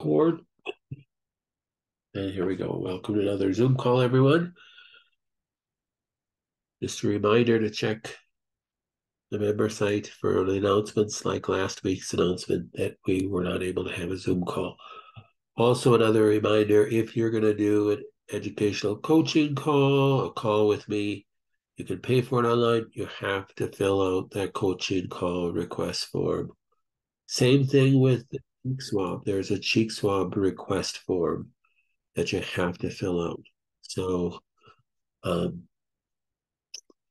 record. And here we go. Welcome to another Zoom call, everyone. Just a reminder to check the member site for the announcements, like last week's announcement that we were not able to have a Zoom call. Also, another reminder, if you're going to do an educational coaching call, a call with me, you can pay for it online. You have to fill out that coaching call request form. Same thing with the cheek swab. There's a cheek swab request form that you have to fill out. So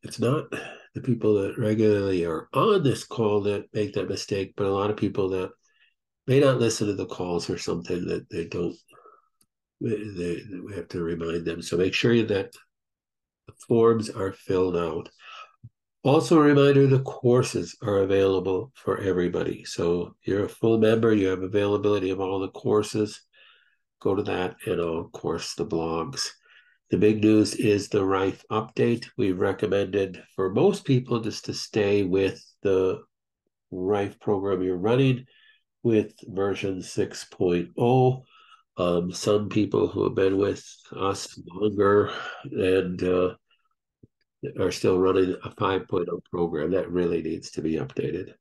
it's not the people that regularly are on this call that make that mistake, but a lot of people that may not listen to the calls or something that they don't, we have to remind them. So make sure that the forms are filled out. Also a reminder, the courses are available for everybody. So you're a full member, you have availability of all the courses. Go to that and of course the blogs. The big news is the Rife update. We recommended for most people just to stay with the Rife program you're running with version 6.0. Some people who have been with us longer and are still running a 5.0 program, that really needs to be updated.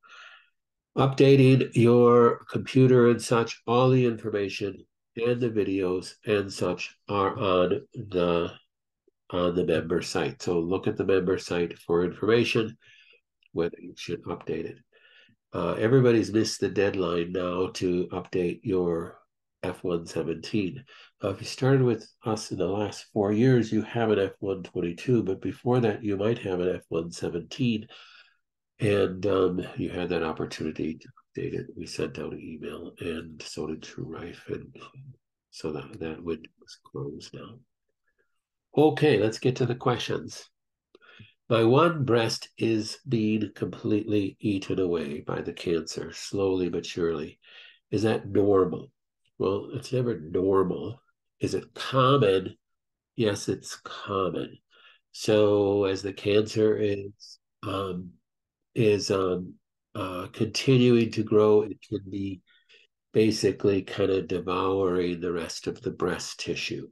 Updating your computer and such, all the information and the videos and such are on the member site. So look at the member site for information whether you should update it. Everybody's missed the deadline now to update your F117. If you started with us in the last 4 years, you have an F122, but before that, you might have an F117, and you had that opportunity to update it. We sent out an email, and so did True Rife, and so that window is closed now. Okay, let's get to the questions. My one breast is being completely eaten away by the cancer, slowly but surely. Is that normal? Well, it's never normal. Is it common? Yes, it's common. So as the cancer is continuing to grow, it can be basically kind of devouring the rest of the breast tissue.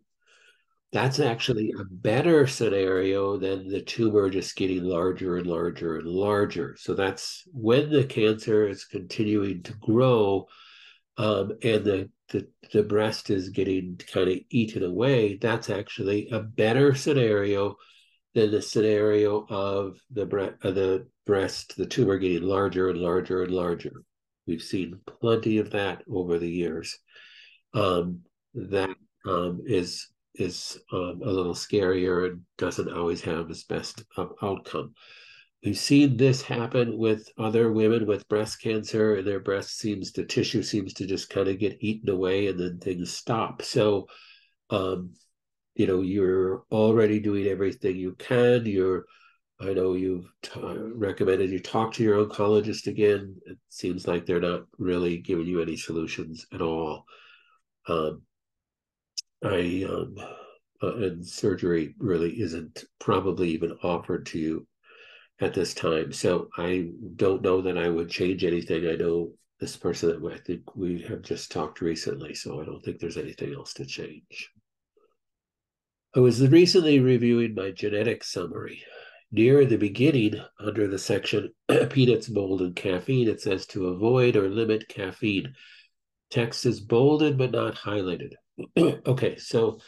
That's actually a better scenario than the tumor just getting larger and larger and larger. So that's when the cancer is continuing to grow, and the breast is getting kind of eaten away. That's actually a better scenario than the scenario of the breast, the tumor getting larger and larger and larger. We've seen plenty of that over the years. That is a little scarier and doesn't always have its best outcome. We've seen this happen with other women with breast cancer, and their tissue seems to just kind of get eaten away, and then things stop. So, you're already doing everything you can. I know you've recommended you talk to your oncologist again. It seems like they're not really giving you any solutions at all. And surgery really isn't probably even offered to you at this time. So I don't know that I would change anything. I know this person that I think we have just talked recently, so I don't think there's anything else to change. I was recently reviewing my genetic summary. Near the beginning, under the section peanuts, mold, and caffeine, it says to avoid or limit caffeine. Text is bolded but not highlighted. Okay, so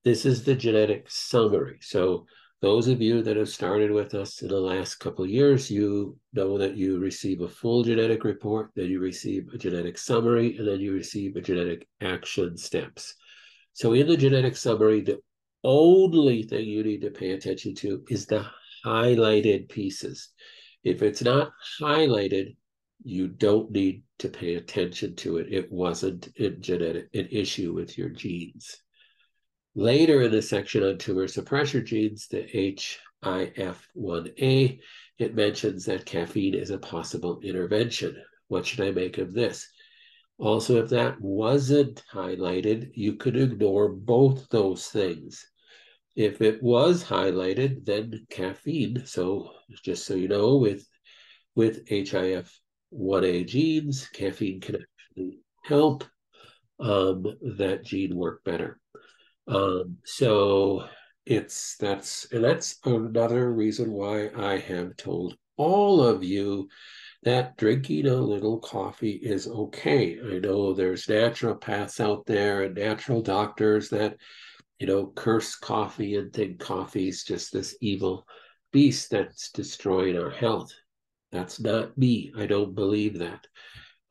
this is the genetic summary. So those of you that have started with us in the last couple of years, you know that you receive a full genetic report, then you receive a genetic summary, and then you receive a genetic action steps. So in the genetic summary, the only thing you need to pay attention to is the highlighted pieces. If it's not highlighted, you don't need to pay attention to it. It wasn't an issue with your genes. Later in the section on tumor suppressor genes, the HIF1A, it mentions that caffeine is a possible intervention. What should I make of this? Also, if that wasn't highlighted, you could ignore both those things. If it was highlighted, then caffeine. So just so you know, with HIF1A genes, caffeine can actually help that gene work better. So that's another reason why I have told all of you that drinking a little coffee is okay. I know there's naturopaths out there and natural doctors that, curse coffee and think coffee's just this evil beast that's destroying our health. That's not me. I don't believe that.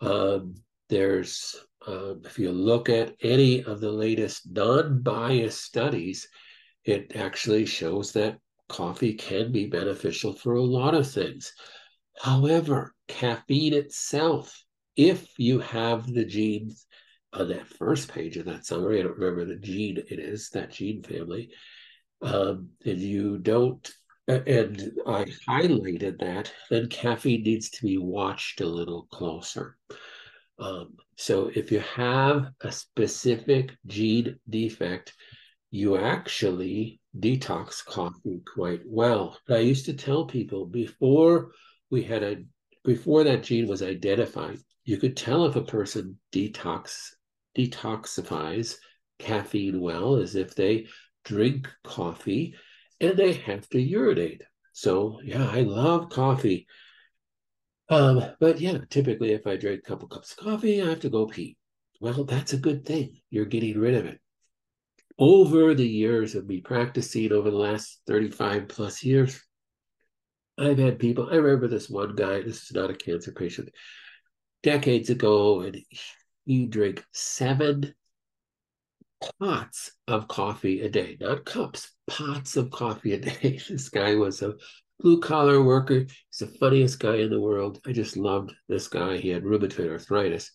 Um, if you look at any of the latest non-biased studies, it actually shows that coffee can be beneficial for a lot of things. However, caffeine itself, if you have the genes on that first page of that summary, I don't remember the gene it is, that gene family, and you don't, and I highlighted that, then caffeine needs to be watched a little closer. So if you have a specific gene defect, you actually detox coffee quite well. And I used to tell people before that gene was identified, you could tell if a person detoxifies caffeine well as if they drink coffee and they have to urinate. So yeah, I love coffee. But yeah, typically if I drink a couple cups of coffee, I have to go pee. Well, that's a good thing. You're getting rid of it. Over the years of me practicing over the last 35 plus years, I've had people, I remember this one guy, this is not a cancer patient, decades ago, and he drank 7 pots of coffee a day, not cups, pots of coffee a day. This guy was a blue collar worker. He's the funniest guy in the world. I just loved this guy. He had rheumatoid arthritis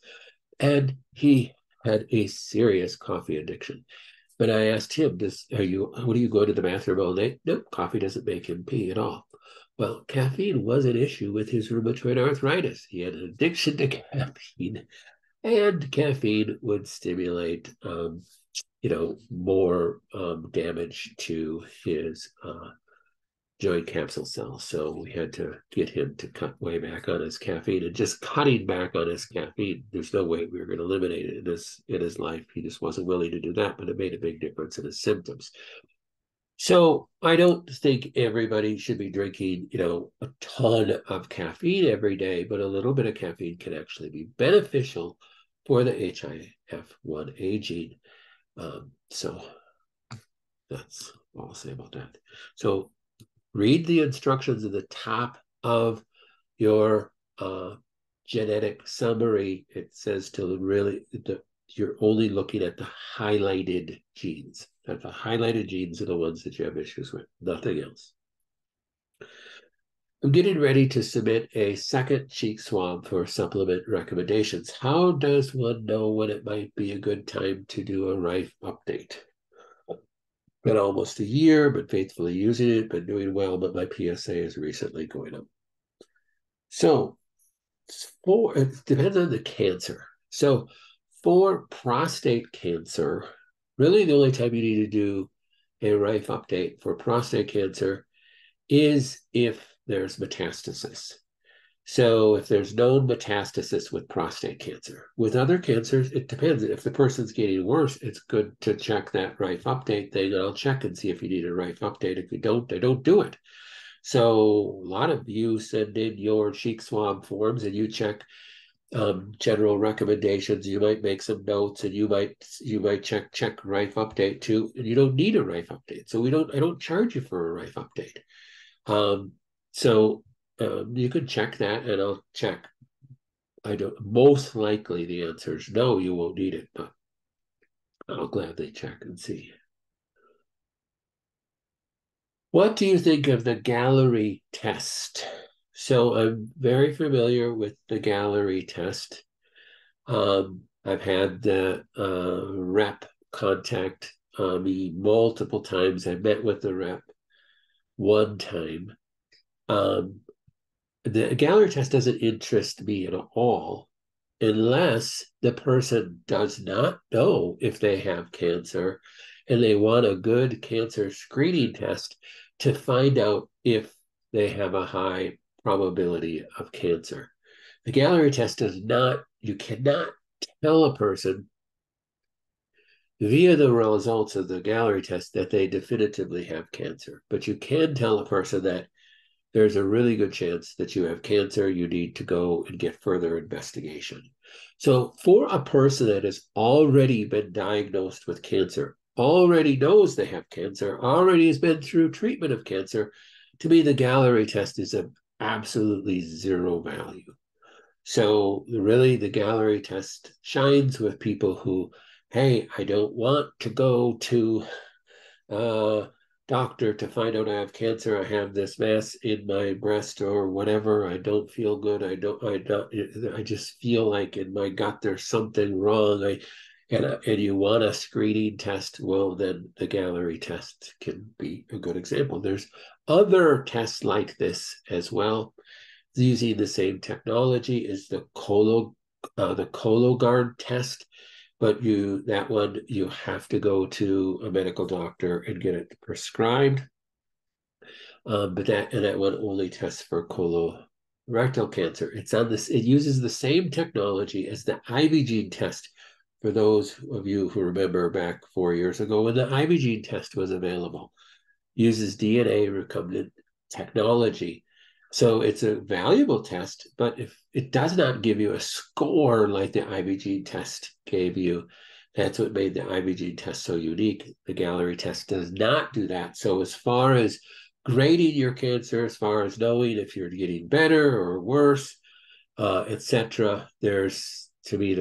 and he had a serious coffee addiction. But I asked him, what do you go to the bathroom all night? Nope, coffee doesn't make him pee at all. Well, caffeine was an issue with his rheumatoid arthritis. He had an addiction to caffeine, and caffeine would stimulate more damage to his joint capsule cells. So we had to get him to cut way back on his caffeine, and just cutting back on his caffeine, there's no way we were going to eliminate it in his life. He just wasn't willing to do that, but it made a big difference in his symptoms. So I don't think everybody should be drinking, a ton of caffeine every day, but a little bit of caffeine can actually be beneficial for the HIF1A gene. So that's all I'll say about that. So read the instructions at the top of your genetic summary. It says you're only looking at the highlighted genes. That the highlighted genes are the ones that you have issues with, nothing else. I'm getting ready to submit a second cheek swab for supplement recommendations. How does one know when it might be a good time to do a RIFE update? Been almost a year, but faithfully using it, been doing well, but my PSA is recently going up. So it depends on the cancer. So for prostate cancer, really the only time you need to do a RIFE update for prostate cancer is if there's metastasis. So if there's known metastasis with prostate cancer. With other cancers, it depends. If the person's getting worse, it's good to check that RIFE update thing, and I'll check and see if you need a RIFE update. If you don't, I don't do it. So a lot of you send in your cheek swab forms and you check general recommendations. You might make some notes, and you might check RIFE update too, and you don't need a RIFE update. So I don't charge you for a RIFE update. So you could check that, and I'll check. Most likely the answer is no, you won't need it, but I'll gladly check and see. What do you think of the Gallery test? So I'm very familiar with the Gallery test. I've had the rep contact me multiple times. I met with the rep one time. The Gallery test doesn't interest me at all unless the person does not know if they have cancer and they want a good cancer screening test to find out if they have a high probability of cancer. The Gallery test you cannot tell a person via the results of the Gallery test that they definitively have cancer. But you can tell a person that there's a really good chance that you have cancer. You need to go and get further investigation. So for a person that has already been diagnosed with cancer, already knows they have cancer, already has been through treatment of cancer, to me, the Gallery test is of absolutely zero value. So really, the Gallery test shines with people who, hey, I don't want to go to doctor to find out I have cancer. I have this mass in my breast or whatever. I don't feel good. I just feel like in my gut there's something wrong. And you want a screening test, well, then the Gallery test can be a good example. There's other tests like this as well, using the same technology as the Cologuard test, but that one you have to go to a medical doctor and get it prescribed. But that one only tests for colorectal cancer. It uses the same technology as the IVG test. For those of you who remember back 4 years ago when the IVG test was available, uses DNA recombinant technology. So it's a valuable test, but if it does not give you a score like the IVG test gave you, that's what made the IVG test so unique. The Gallery test does not do that. So as far as grading your cancer, as far as knowing if you're getting better or worse, etc., to me,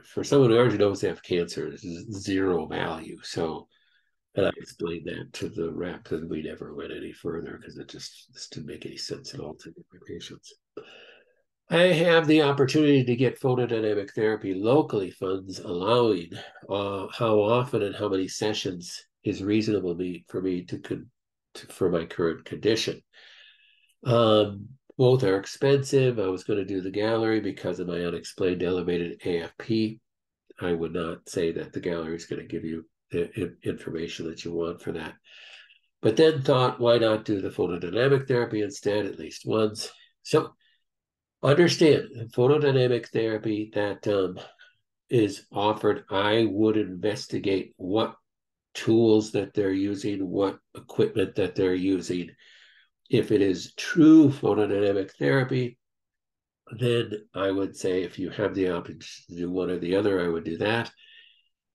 for someone who already knows they have cancer, there's zero value. So, and I explained that to the rep, and we never went any further because this didn't make any sense at all to my patients. I have the opportunity to get photodynamic therapy locally, funds allowing. How often and how many sessions is reasonable for me for my current condition? Both are expensive. I was going to do the Gallery because of my unexplained elevated AFP. I would not say that the Gallery is going to give you the information that you want for that. But then thought, why not do the photodynamic therapy instead, at least once? So understand, photodynamic therapy that is offered, I would investigate what tools that they're using, what equipment that they're using. If it is true photodynamic therapy, then I would say if you have the option to do one or the other, I would do that.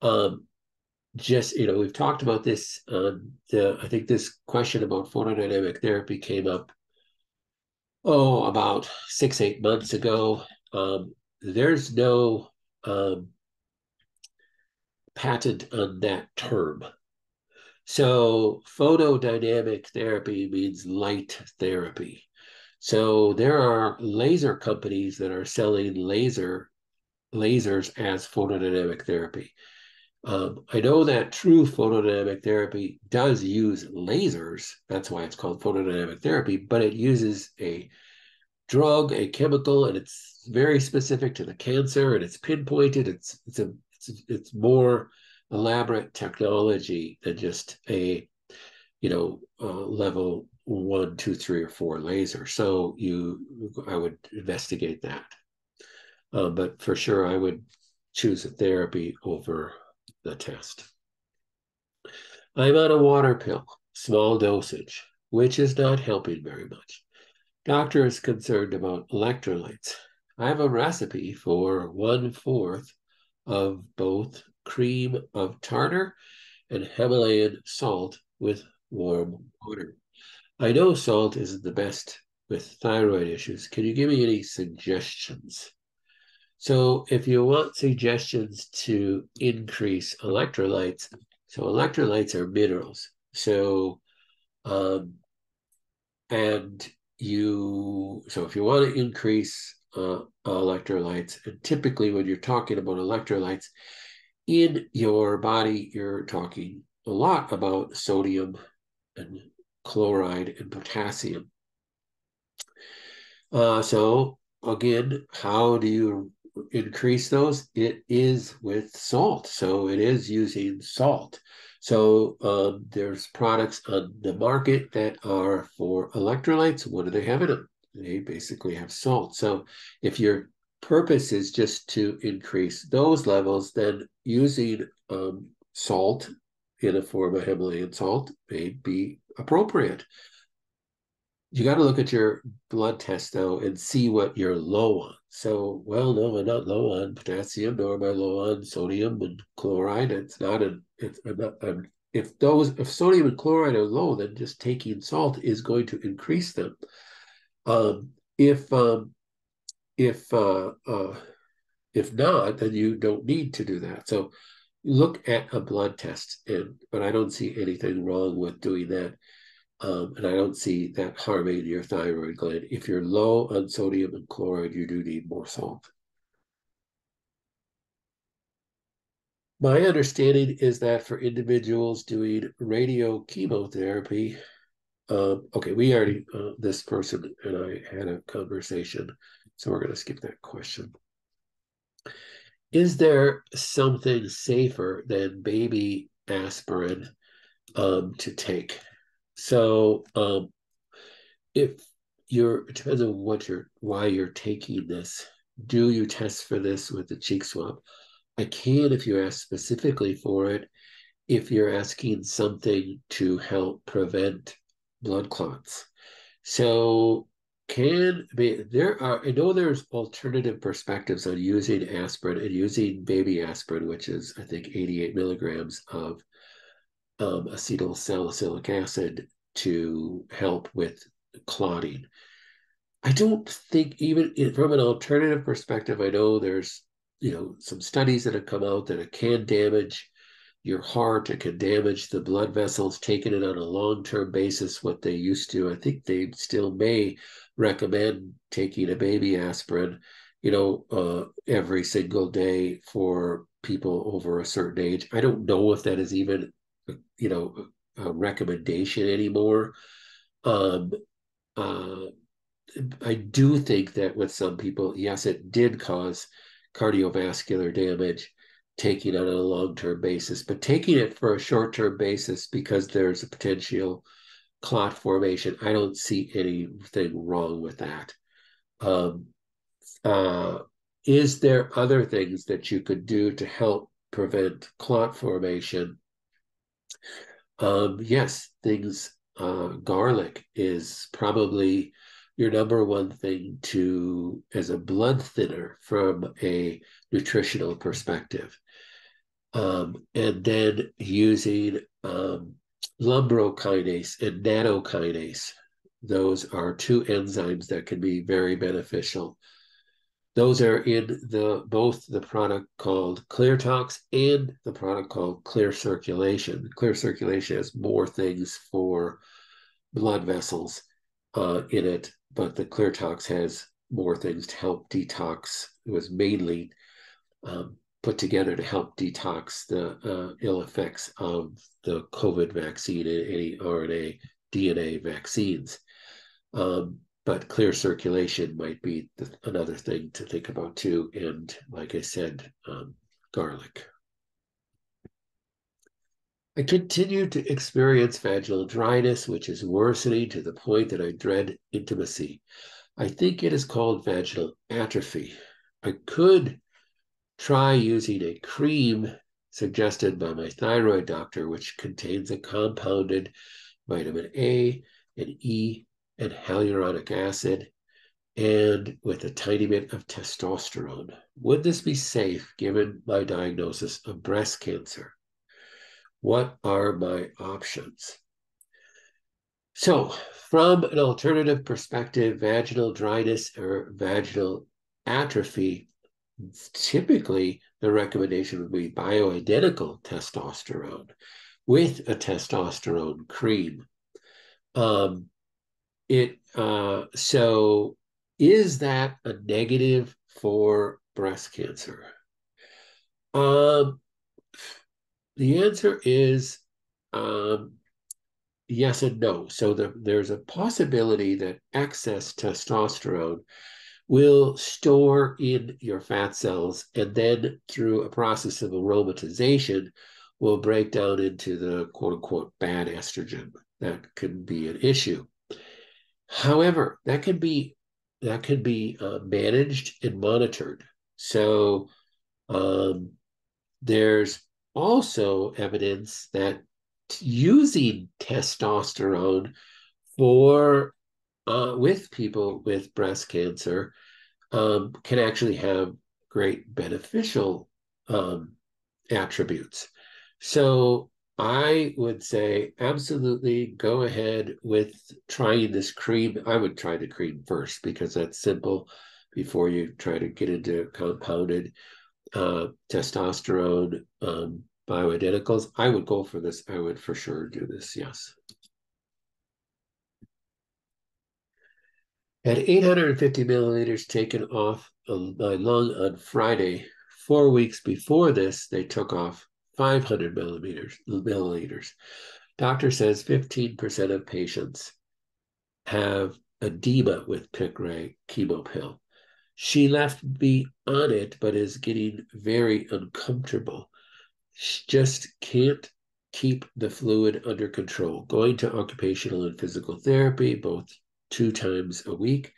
We've talked about this. I think this question about photodynamic therapy came up, about 6-8 months ago. There's no patent on that term. So photodynamic therapy means light therapy. So there are laser companies that are selling lasers as photodynamic therapy. I know that true photodynamic therapy does use lasers. That's why it's called photodynamic therapy, but it uses a drug, a chemical, and it's very specific to the cancer, and it's pinpointed. It's more elaborate technology than just a level 1, 2, 3, or 4 laser. So I would investigate that. But for sure, I would choose a therapy over the test. I'm on a water pill, small dosage, which is not helping very much. Doctor is concerned about electrolytes. I have a recipe for 1/4 of both cream of tartar and Himalayan salt with warm water. I know salt isn't the best with thyroid issues. Can you give me any suggestions? So if you want suggestions to increase electrolytes, so electrolytes are minerals. So, if you want to increase electrolytes, and typically when you're talking about electrolytes in your body, you're talking a lot about sodium and chloride and potassium. So again, how do you increase those? It is with salt. So it is using salt. So there's products on the market that are for electrolytes. What do they have in them? They basically have salt. So if your purpose is just to increase those levels, then using salt in a form of Himalayan salt may be appropriate. You got to look at your blood test though and see what you're low on. So, well, no, I'm not low on potassium, nor am I low on sodium and chloride. It's not an. It's I'm not. If sodium and chloride are low, then just taking salt is going to increase them. Um, if um, if if not, then you don't need to do that. So look at a blood test, but I don't see anything wrong with doing that. And I don't see that harming your thyroid gland. If you're low on sodium and chloride, you do need more salt. My understanding is that for individuals doing radio chemotherapy, okay, we already, this person and I had a conversation, so we're going to skip that question. Is there something safer than baby aspirin to take? So if it depends on why you're taking this. Do you test for this with the cheek swab? I can if you ask specifically for it, if you're asking something to help prevent blood clots. So I know there's alternative perspectives on using aspirin and using baby aspirin, which is I think 88 milligrams of acetyl salicylic acid to help with clotting. I don't think even from an alternative perspective, I know there's some studies that have come out that it can damage your heart, it can damage the blood vessels, taking it on a long-term basis, what they used to. I think they still may recommend taking a baby aspirin, every single day for people over a certain age. I don't know if that is even, a recommendation anymore. Um, uh, I do think that with some people, yes, it did cause cardiovascular damage taking it on a long-term basis, but taking it for a short-term basis because there's a potential clot formation, I don't see anything wrong with that. Um, is there other things that you could do to help prevent clot formation? Yes, garlic is probably your number one thing as a blood thinner from a nutritional perspective. And then using lumbrokinase and nattokinase. Those are two enzymes that can be very beneficial. Those are in both the product called ClearTox and the product called Clear Circulation. Clear Circulation has more things for blood vessels in it, but the ClearTox has more things to help detox. It was mainly put together to help detox the ill effects of the COVID vaccine and any RNA, DNA vaccines. But clear circulation might be another thing to think about too. And like I said, garlic. I continue to experience vaginal dryness, which is worsening to the point that I dread intimacy. I think it is called vaginal atrophy. I could try using a cream suggested by my thyroid doctor, which contains a compounded vitamin A and E and hyaluronic acid, and with a tiny bit of testosterone. Would this be safe given my diagnosis of breast cancer? What are my options? So, from an alternative perspective, vaginal dryness or vaginal atrophy, typically the recommendation would be bioidentical testosterone with a testosterone cream. So is that a negative for breast cancer? The answer is yes and no. So there's a possibility that excess testosterone will store in your fat cells and then through a process of aromatization will break down into the quote unquote bad estrogen. That can be an issue. However, that can be managed and monitored. So there's also evidence that using testosterone for with people with breast cancer can actually have great beneficial um, attributes. So I would say absolutely go ahead with trying this cream. I would try the cream first because that's simple before you try to get into compounded testosterone bioidenticals. I would go for this. I would for sure do this. Yes. At 850 milliliters taken off my lung on Friday, 4 weeks before this, they took off 500 milliliters. Doctor says 15% of patients have edema with Piqray chemo pill. She left me on it, but is getting very uncomfortable. She just can't keep the fluid under control. Going to occupational and physical therapy both 2 times a week.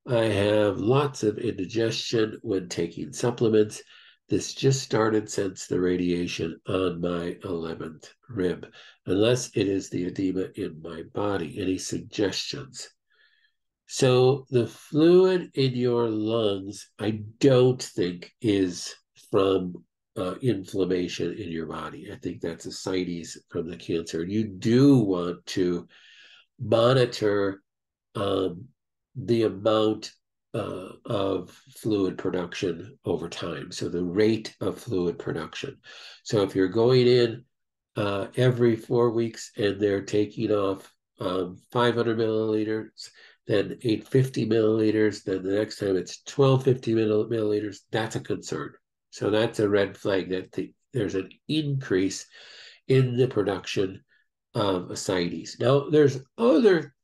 I have lots of indigestion when taking supplements. This just started since the radiation on my 11th rib, unless it is the edema in my body. Any suggestions? So the fluid in your lungs, I don't think is from inflammation in your body. I think that's ascites from the cancer. You do want to monitor um, the amount of fluid production over time. So the rate of fluid production. So if you're going in every 4 weeks and they're taking off 500 milliliters, then 850 milliliters, then the next time it's 1250 milliliters, that's a concern. So that's a red flag that there's an increase in the production of ascites. Now, there's other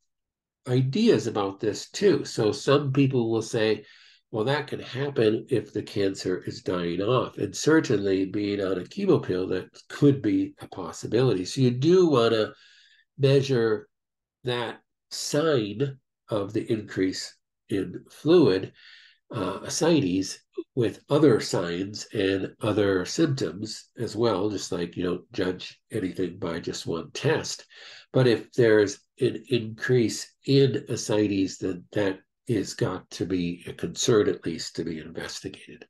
ideas about this too. So some people will say, well, that can happen if the cancer is dying off. And certainly being on a chemo pill, that could be a possibility. So you do want to measure that sign of the increase in fluid ascites with other signs and other symptoms as well, just like you don't judge anything by just one test. But if there's an increase in ascites, then that is got to be a concern, at least, to be investigated.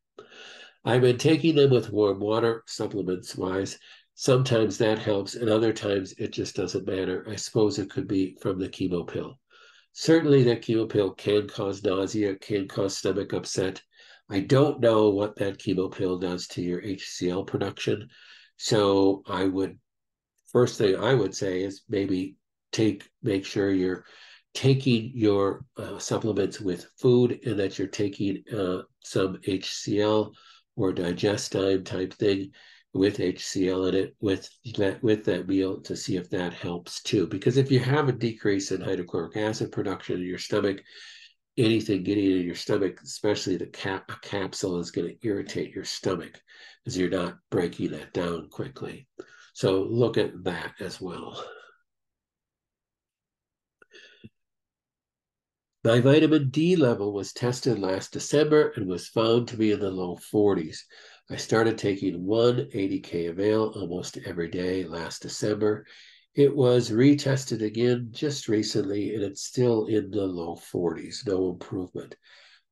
I've been taking them with warm water, supplements wise. Sometimes that helps, and other times it just doesn't matter. I suppose it could be from the chemo pill. Certainly, that chemo pill can cause nausea, can cause stomach upset. I don't know what that chemo pill does to your HCl production. So first thing I would say is maybe make sure you're taking your supplements with food and that you're taking some HCl or digestine type thing with HCl in it with that meal to see if that helps too. Because if you have a decrease in hydrochloric acid production in your stomach, anything getting in your stomach, especially a capsule, is going to irritate your stomach because you're not breaking that down quickly. So look at that as well. My vitamin D level was tested last December and was found to be in the low 40s. I started taking 180K Avail almost every day last December. It was retested again just recently, and it's still in the low 40s, no improvement.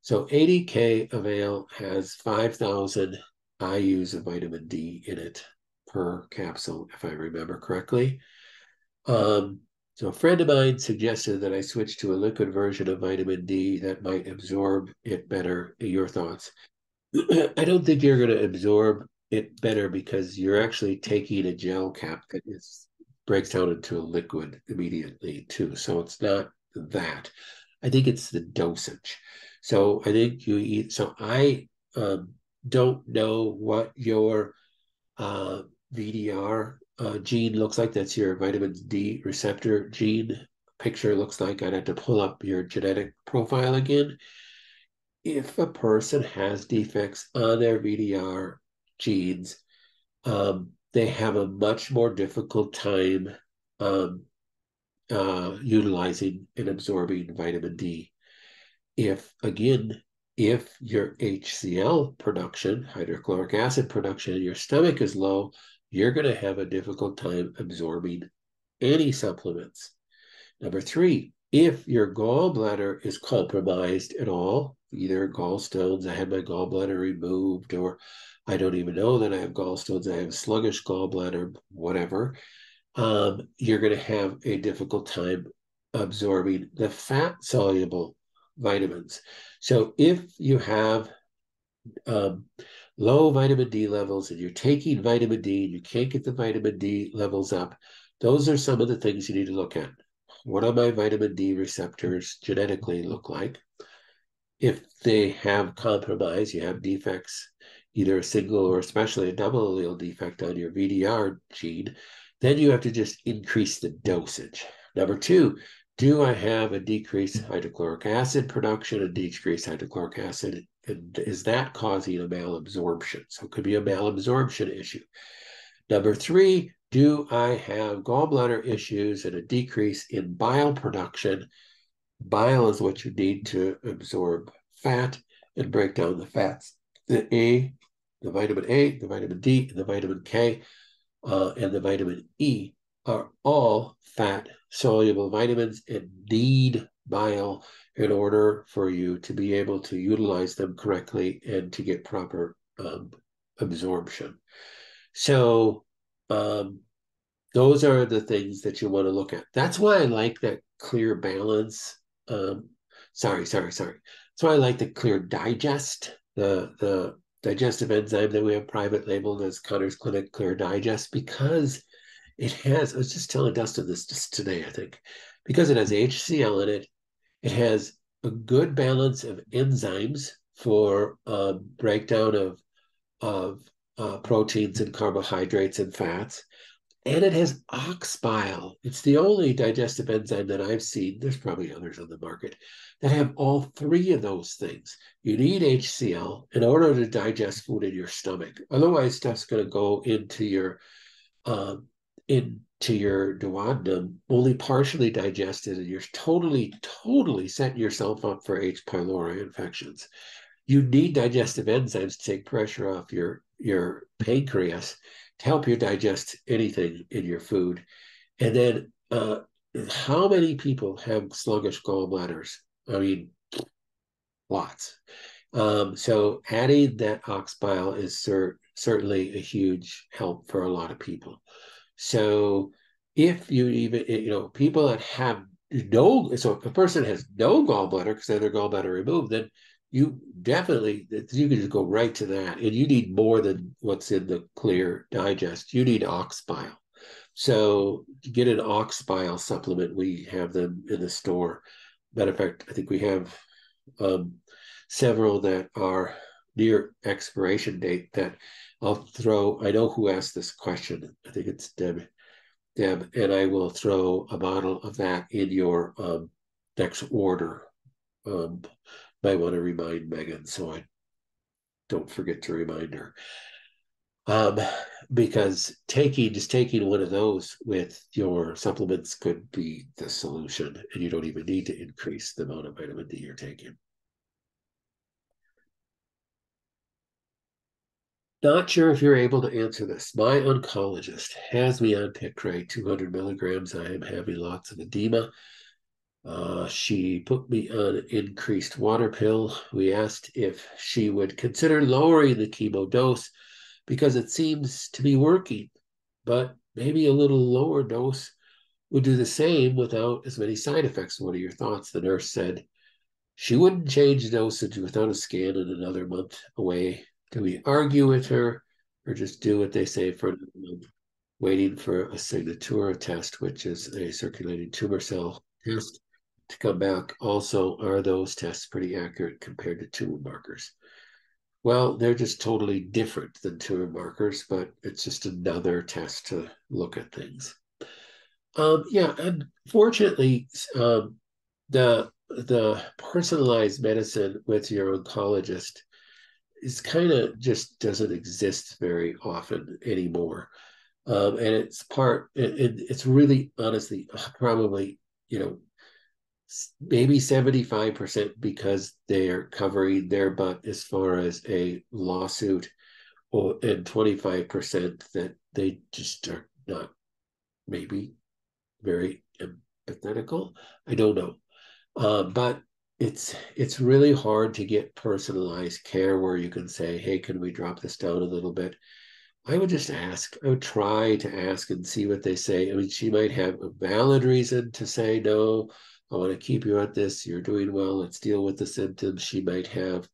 So 80K Avail has 5,000 IUs of vitamin D in it per capsule, if I remember correctly. So a friend of mine suggested that I switch to a liquid version of vitamin D that might absorb it better. Your thoughts? I don't think you're going to absorb it better because you're actually taking a gel cap that breaks down into a liquid immediately too. So it's not that. I think it's the dosage. So I think you eat. So I don't know what your VDR gene looks like. That's your vitamin D receptor gene picture looks like. I'd have to pull up your genetic profile again. If a person has defects on their VDR genes, they have a much more difficult time um, utilizing and absorbing vitamin D. If your HCl production, hydrochloric acid production in your stomach is low, you're going to have a difficult time absorbing any supplements. Number three, if your gallbladder is compromised at all, either gallstones, I had my gallbladder removed, or I don't even know that I have gallstones, I have sluggish gallbladder, whatever, you're going to have a difficult time absorbing the fat-soluble vitamins. So if you have low vitamin D levels and you're taking vitamin D and you can't get the vitamin D levels up, those are some of the things you need to look at. What do my vitamin D receptors genetically look like? If they have compromise, you have defects, either a single or especially a double allele defect on your VDR gene, then you have to just increase the dosage. Number two, do I have a decreased hydrochloric acid production, a decreased hydrochloric acid? And is that causing a malabsorption? So it could be a malabsorption issue. Number three, do I have gallbladder issues and a decrease in bile production? Bile is what you need to absorb fat and break down the fats. The vitamin A, the vitamin D, the vitamin K, and the vitamin E are all fat-soluble vitamins and need bile in order for you to be able to utilize them correctly and to get proper absorption. So those are the things that you want to look at. That's why I like that clear balance. Sorry. That's why I like the clear digest, the digestive enzyme that we have private labeled as Connor's Clinic Clear Digest, because it has, I was just telling Dustin this just today, I think, because it has HCl in it. It has a good balance of enzymes for breakdown of proteins and carbohydrates and fats. And it has ox bile. It's the only digestive enzyme that I've seen, there's probably others on the market, that have all three of those things. You need HCl in order to digest food in your stomach. Otherwise, stuff's going to go into your duodenum, only partially digested, and you're totally setting yourself up for H. pylori infections. You need digestive enzymes to take pressure off your pancreas to help you digest anything in your food. And then how many people have sluggish gallbladders? I mean, lots. So adding that ox bile is certainly a huge help for a lot of people. So if you even, people that have so if a person has no gallbladder because they had their gallbladder removed, then you can just go right to that. And you need more than what's in the clear digest. You need ox bile. So to get an ox bile supplement, we have them in the store. Matter of fact, I think we have several that are near expiration date that I'll throw. I know who asked this question. I think it's Deb, and I will throw a bottle of that in your next order. Might want to remind Megan so I don't forget to remind her. Because just taking one of those with your supplements could be the solution, and you don't even need to increase the amount of vitamin D you're taking. Not sure if you're able to answer this. My oncologist has me on Picray, 200 milligrams. I am having lots of edema. She put me on an increased water pill. We asked if she would consider lowering the chemo dose because it seems to be working, but maybe a little lower dose would do the same without as many side effects. What are your thoughts? The nurse said she wouldn't change dosage without a scan and another month away. Do we argue with her or just do what they say for another month, waiting for a Signatura test, which is a circulating tumor cell test, to come back? Also, are those tests pretty accurate compared to tumor markers? Well, they're just totally different than tumor markers, but it's just another test to look at things. Yeah, and fortunately, the personalized medicine with your oncologist is kind of just doesn't exist very often anymore. And it's really honestly probably, maybe 75% because they are covering their butt as far as a lawsuit, and 25% that they just are not maybe very empathetical. I don't know. But it's really hard to get personalized care where you can say, hey, can we drop this down a little bit? I would just ask. I would try to ask and see what they say. I mean, she might have a valid reason to say, no, I want to keep you at this. You're doing well. Let's deal with the symptoms. She might have,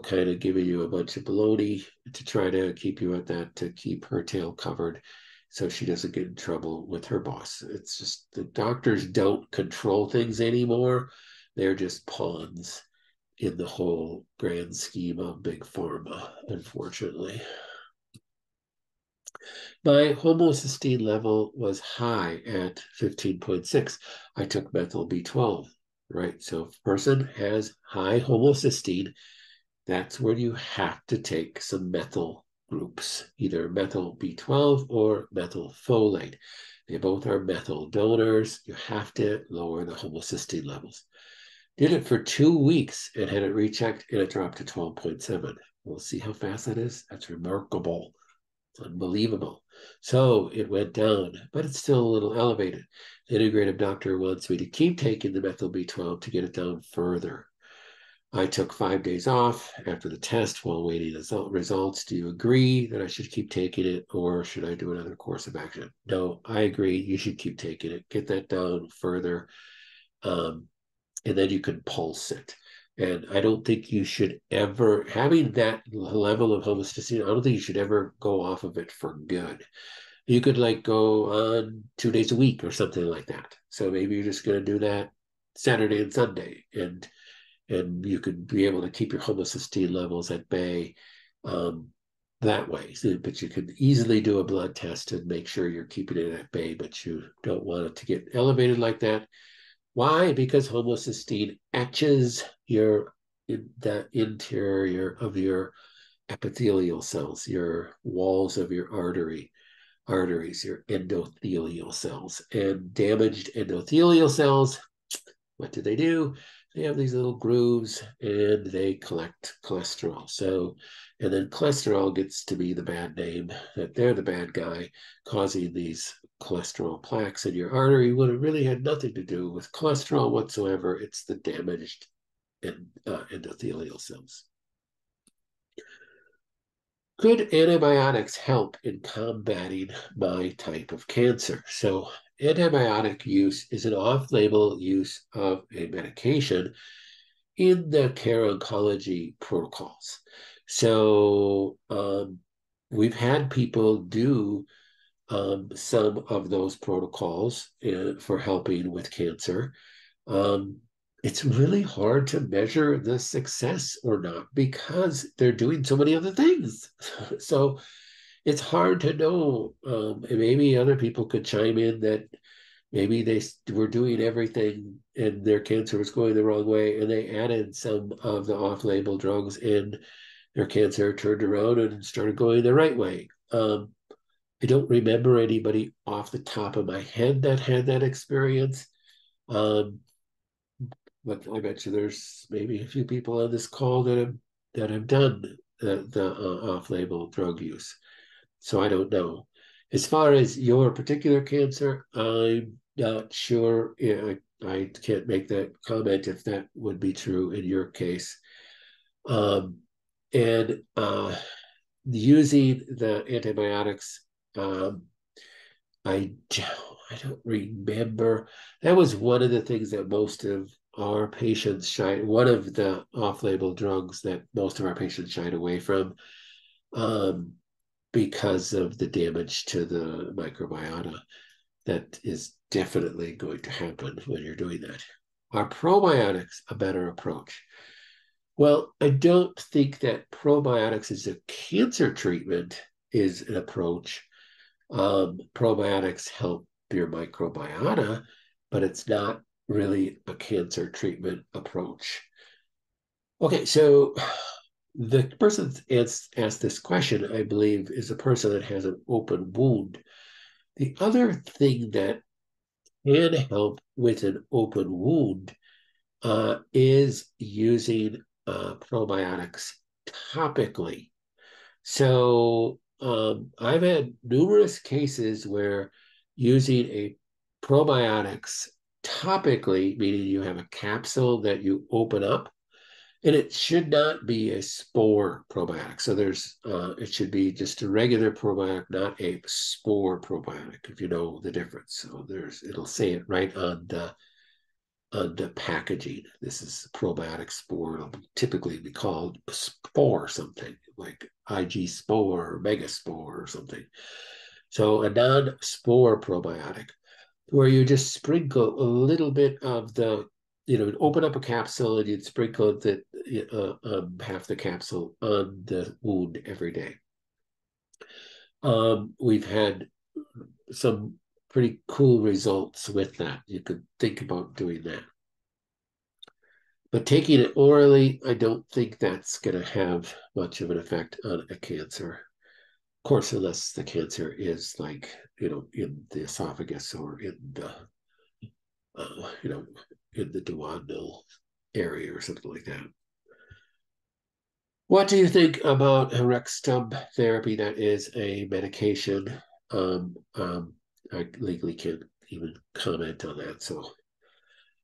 kind of giving you a bunch of baloney to try to keep you at that, to keep her tail covered so she doesn't get in trouble with her boss. It's just the doctors don't control things anymore. They're just pawns in the whole grand scheme of big pharma, unfortunately. My homocysteine level was high at 15.6. I took methyl B12, right? So if a person has high homocysteine, that's where you have to take some methyl groups, either methyl B12 or methylfolate. They both are methyl donors. You have to lower the homocysteine levels. Did it for 2 weeks and had it rechecked, and it dropped to 12.7. We'll see how fast that is. That's remarkable. It's unbelievable. So it went down, but it's still a little elevated. The integrative doctor wants me to keep taking the methyl B12 to get it down further. I took 5 days off after the test while waiting results. Do you agree that I should keep taking it, or should I do another course of action? No, I agree. You should keep taking it. Get that down further, and then you can pulse it. And I don't think you should ever, having that level of homocysteine, I don't think you should ever go off of it for good. You could go on 2 days a week or something like that. So maybe you're just going to do that Saturday and Sunday, and you could be able to keep your homocysteine levels at bay that way. So, but you could easily do a blood test and make sure you're keeping it at bay, but you don't want it to get elevated like that. Why? Because homocysteine etches the interior of your epithelial cells, your walls of your arteries, your endothelial cells. And damaged endothelial cells, what do? They have these little grooves and they collect cholesterol. So, and then cholesterol gets to be the bad name, that they're the bad guy causing these cholesterol plaques in your artery when it really had nothing to do with cholesterol whatsoever. It's the damaged endothelial cells. Could antibiotics help in combating my type of cancer? So, antibiotic use is an off-label use of a medication in the care oncology protocols. So, we've had people do some of those protocols for helping with cancer. Um, it's really hard to measure the success or not because they're doing so many other things. So it's hard to know. And maybe other people could chime in that maybe they were doing everything and their cancer was going the wrong way, and they added some of the off-label drugs and their cancer turned around and started going the right way. I don't remember anybody off the top of my head that had that experience. Um, but I bet you there's maybe a few people on this call that have done the off-label drug use. So I don't know. As far as your particular cancer, I'm not sure. Yeah, I can't make that comment if that would be true in your case. Um, and using the antibiotics, um, I don't remember. That was one of the things that most of our patients shied. One of the off-label drugs that most of our patients shied away from, because of the damage to the microbiota. That is definitely going to happen when you're doing that. Are probiotics a better approach? Well, I don't think that probiotics as a cancer treatment is an approach. Probiotics help your microbiota, but it's not really a cancer treatment approach. Okay, so the person that asked this question, I believe, is a person that has an open wound. The other thing that can help with an open wound is using probiotics topically. So I've had numerous cases where using a probiotics topically, meaning you have a capsule that you open up, and it should not be a spore probiotic. So it should be just a regular probiotic, not a spore probiotic, if you know the difference. So it'll say it right on the packaging. This is probiotic spore. It'll typically be called spore something, like IG spore or mega spore or something. So a non-spore probiotic, where you just sprinkle a little bit of open up a capsule and you'd sprinkle half the capsule on the wound every day. We've had some pretty cool results with that. You could think about doing that. But taking it orally, I don't think that's going to have much of an effect on a cancer. Of course, unless the cancer is like, in the esophagus or in the, in the duodenal area or something like that. What do you think about Rextum therapy? That is a medication. I legally can't even comment on that. So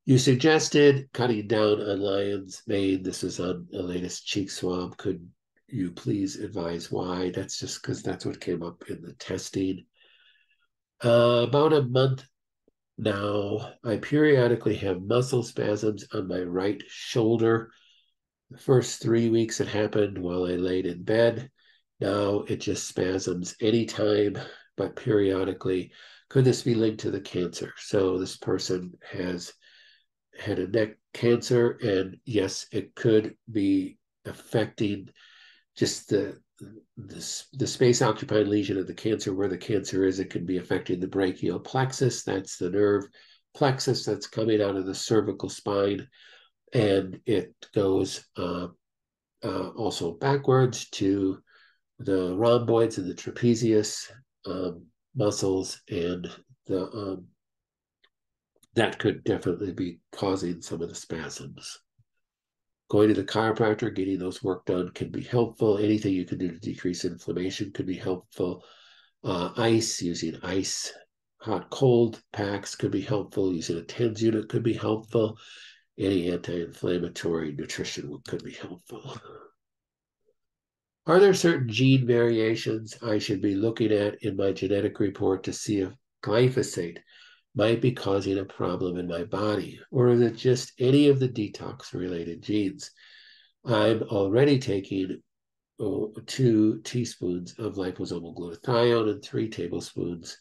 you suggested cutting down on lion's mane. This is on the latest cheek swab. Could you please advise why? That's just because that's what came up in the testing. About a month now, I periodically have muscle spasms on my right shoulder. The first 3 weeks it happened while I laid in bed. Now it just spasms anytime, but periodically. Could this be linked to the cancer? So this person has head and neck cancer, and yes, it could be affecting just the space occupied lesion of the cancer where the cancer is. It could be affecting the brachial plexus. That's the nerve plexus that's coming out of the cervical spine, and it goes also backwards to the rhomboids and the trapezius muscles, and that could definitely be causing some of the spasms. Going to the chiropractor, getting those work done can be helpful. Anything you can do to decrease inflammation could be helpful. Using ice, hot, cold packs could be helpful. Using a TENS unit could be helpful. Any anti-inflammatory nutrition could be helpful. Are there certain gene variations I should be looking at in my genetic report to see if glyphosate might be causing a problem in my body, or is it just any of the detox-related genes? I'm already taking 2 teaspoons of liposomal glutathione and 3 tablespoons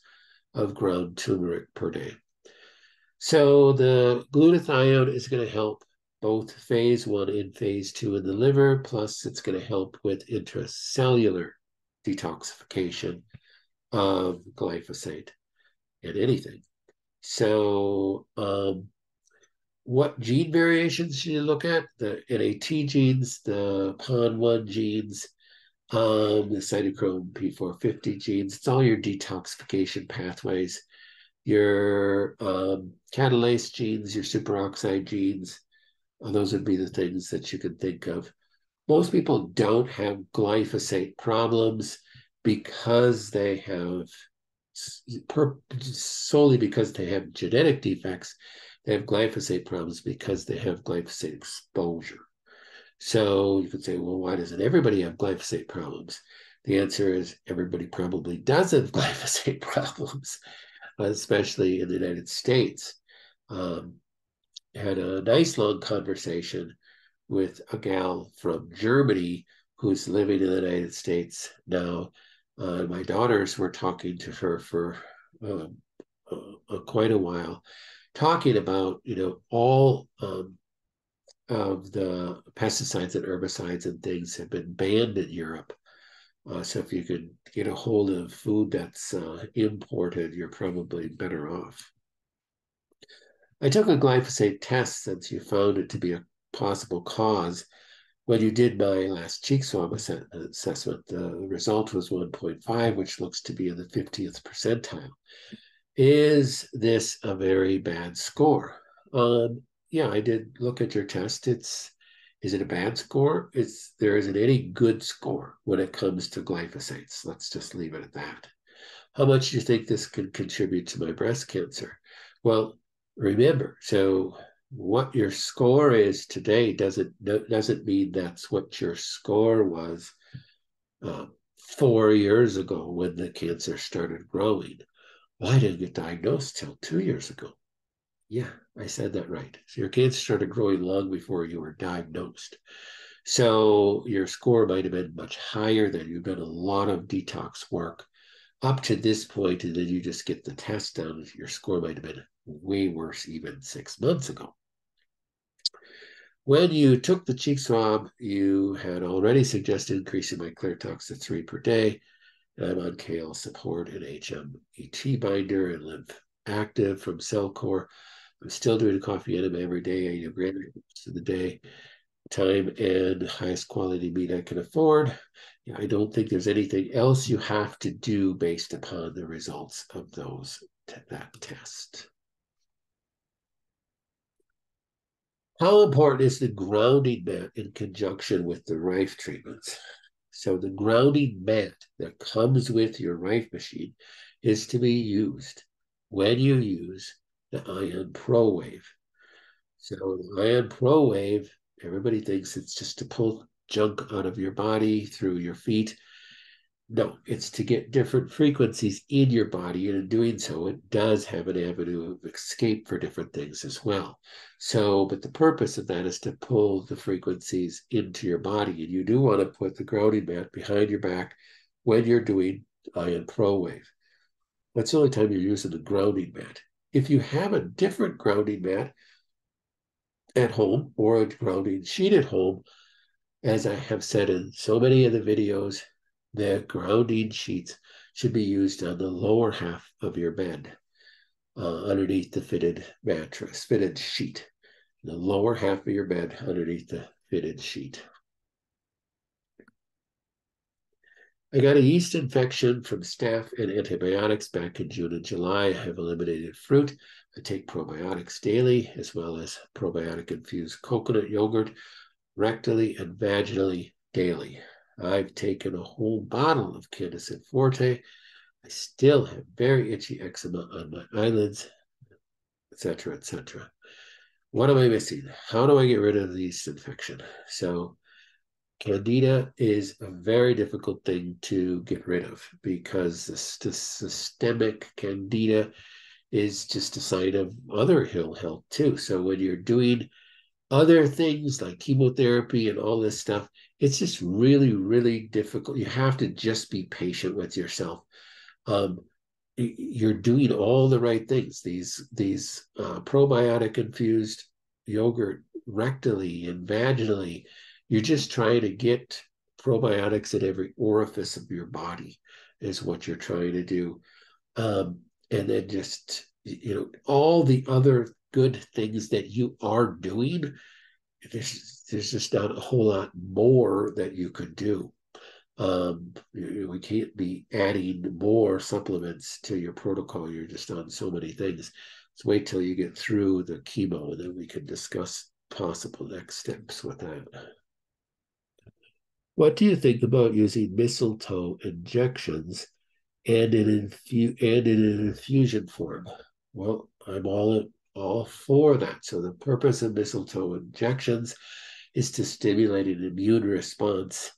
of ground turmeric per day. So the glutathione is going to help both phase 1 and phase 2 in the liver, plus it's going to help with intracellular detoxification of glyphosate and anything. So what gene variations should you look at? The NAT genes, the PON1 genes, the cytochrome P450 genes. It's all your detoxification pathways, your catalase genes, your superoxide genes. Those would be the things that you can think of. Most people don't have glyphosate problems because they have solely because they have genetic defects. They have glyphosate problems because they have glyphosate exposure. So you could say, well, why doesn't everybody have glyphosate problems? The answer is everybody probably does have glyphosate problems, especially in the United States. Had a nice long conversation with a gal from Germany who's living in the United States now. My daughters were talking to her for quite a while, talking about, all of the pesticides and herbicides and things have been banned in Europe. So if you could get a hold of food that's imported, you're probably better off. I took a glyphosate test since you found it to be a possible cause. When you did my last cheek swab assessment, the result was 1.5, which looks to be in the 50th percentile. Is this a very bad score? Yeah, I did look at your test. Is it a bad score? There isn't any good score when it comes to glyphosates. Let's just leave it at that. How much do you think this can contribute to my breast cancer? Well, remember, so what your score is today doesn't mean that's what your score was 4 years ago when the cancer started growing. Well, I didn't get diagnosed till 2 years ago. Yeah, I said that right. So your cancer started growing long before you were diagnosed. So your score might have been much higher than you've done a lot of detox work up to this point, and then you just get the test done. Your score might have been way worse even 6 months ago. When you took the cheek swab, you had already suggested increasing my clear tox to 3 per day. And I'm on KL support and HMET binder and lymph active from Cellcore. I'm still doing a coffee enema every day. I eat a gram of the day, time and highest quality meat I can afford. I don't think there's anything else you have to do based upon the results of that test. How important is the grounding mat in conjunction with the Rife treatments? So the grounding mat that comes with your Rife machine is to be used when you use the Ion Pro Wave. So the Ion Pro Wave, everybody thinks it's just to pull junk out of your body through your feet. No, it's to get different frequencies in your body, and in doing so, it does have an avenue of escape for different things as well. So, but the purpose of that is to pull the frequencies into your body, and you do want to put the grounding mat behind your back when you're doing Ion Pro Wave. That's the only time you're using the grounding mat. If you have a different grounding mat at home or a grounding sheet at home, as I have said in so many of the videos, the grounding sheets should be used on the lower half of your bed, underneath the fitted sheet. The lower half of your bed underneath the fitted sheet. I got a yeast infection from staph and antibiotics back in June and July. I have eliminated fruit. I take probiotics daily, as well as probiotic-infused coconut yogurt, rectally and vaginally daily. I've taken a whole bottle of Candicin Forte. I still have very itchy eczema on my eyelids, etc., etc. What am I missing? How do I get rid of the yeast infection? So Candida is a very difficult thing to get rid of because the systemic Candida is just a sign of other ill health too. So when you're doing other things like chemotherapy and all this stuff, it's just really, really difficult. You have to just be patient with yourself. You're doing all the right things. These probiotic infused yogurt rectally and vaginally, you're just trying to get probiotics in every orifice of your body is what you're trying to do. And then just, all the other good things that you are doing, there's just not a whole lot more that you could do. We can't be adding more supplements to your protocol. You're just on so many things. Let's wait till you get through the chemo, and then we can discuss possible next steps with that. What do you think about using mistletoe injections and in an infusion form? Well, I'm all for that. So the purpose of mistletoe injections is to stimulate an immune response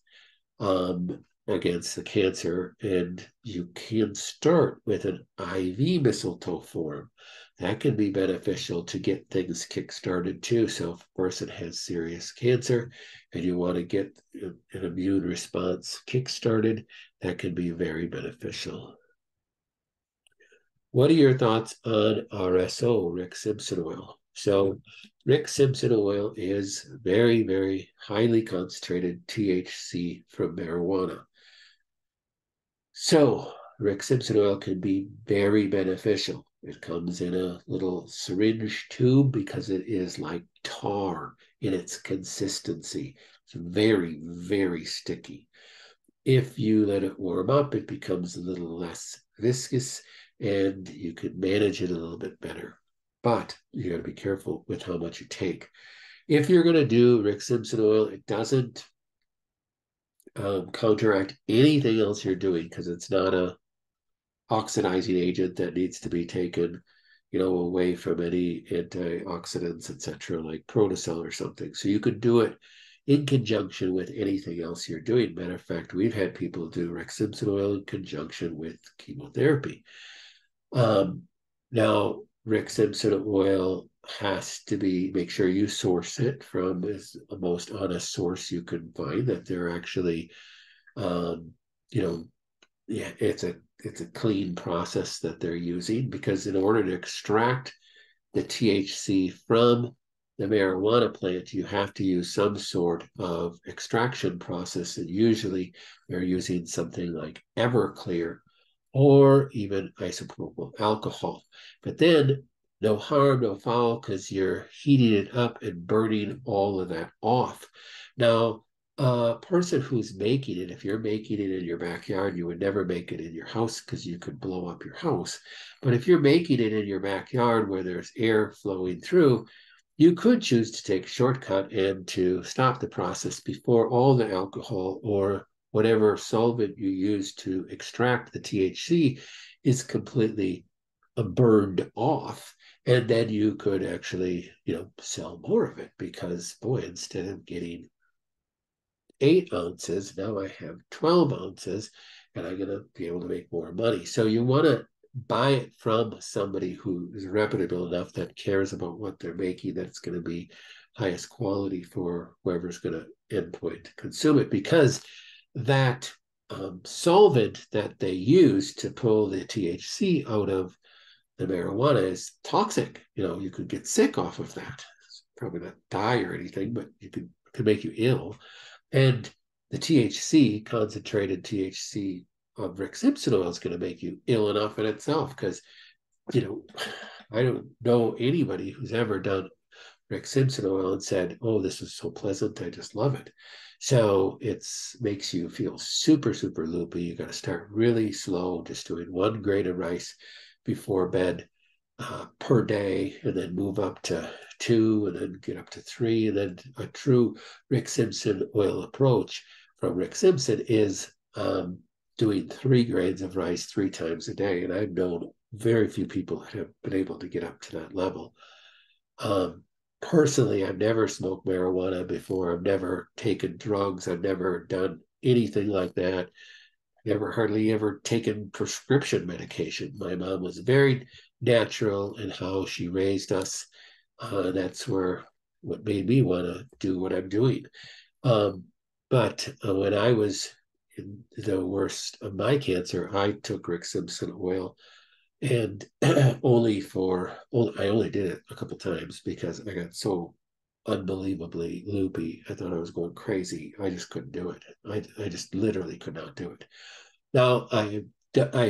against the cancer, and you can start with an IV mistletoe form. That can be beneficial to get things kick-started too. So if a person has serious cancer and you want to get an immune response kick-started, that can be very beneficial. What are your thoughts on RSO, Rick Simpson oil? So Rick Simpson oil is very, very highly concentrated THC from marijuana. So Rick Simpson oil can be very beneficial. It comes in a little syringe tube because it is like tar in its consistency. It's very, very sticky. If you let it warm up, it becomes a little less viscous and you can manage it a little bit better. But you got to be careful with how much you take. If you're going to do Rick Simpson oil, it doesn't counteract anything else you're doing because it's not a oxidizing agent that needs to be taken, away from any antioxidants, etc., like Protocell or something. So you could do it in conjunction with anything else you're doing. Matter of fact, we've had people do Rick Simpson oil in conjunction with chemotherapy. Now, Rick Simpson oil has to be, make sure you source it from the most honest source you can find, that they're actually, um, you know, yeah, it's a clean process that they're using, because in order to extract the THC from the marijuana plant, you have to use some sort of extraction process. And usually they're using something like Everclear or even isopropyl alcohol. But then no harm, no foul, because you're heating it up and burning all of that off. Now, a person who's making it, if you're making it in your backyard, you would never make it in your house because you could blow up your house. But if you're making it in your backyard where there's air flowing through, you could choose to take a shortcut and to stop the process before all the alcohol or whatever solvent you use to extract the THC is completely burned off. And then you could actually, sell more of it, because, boy, instead of getting 8 ounces, now I have 12 ounces, and I'm going to be able to make more money. So you want to buy it from somebody who is reputable enough, that cares about what they're making, that's going to be highest quality for whoever's going to endpoint consume it, because that solvent that they use to pull the THC out of the marijuana is toxic. You could get sick off of that. It's probably not die or anything, but you could make you ill. And the THC, concentrated THC of Rick Simpson oil, is going to make you ill enough in itself, because, I don't know anybody who's ever done Rick Simpson oil and said, "Oh, this is so pleasant. I just love it." So it makes you feel super, super loopy. You got to start really slow, just doing 1 grain of rice before bed per day, and then move up to 2, and then get up to 3. And then a true Rick Simpson oil approach from Rick Simpson is doing 3 grains of rice 3 times a day. And I've known very few people that have been able to get up to that level. Personally, I've never smoked marijuana before. I've never taken drugs. I've never done anything like that. Never hardly ever taken prescription medication. My mom was very natural in how she raised us. That's what made me want to do what I'm doing. But when I was in the worst of my cancer, I took Rick Simpson oil, and I only did it a couple times because I got so unbelievably loopy. I thought I was going crazy. I just couldn't do it. I just literally could not do it. Now, I've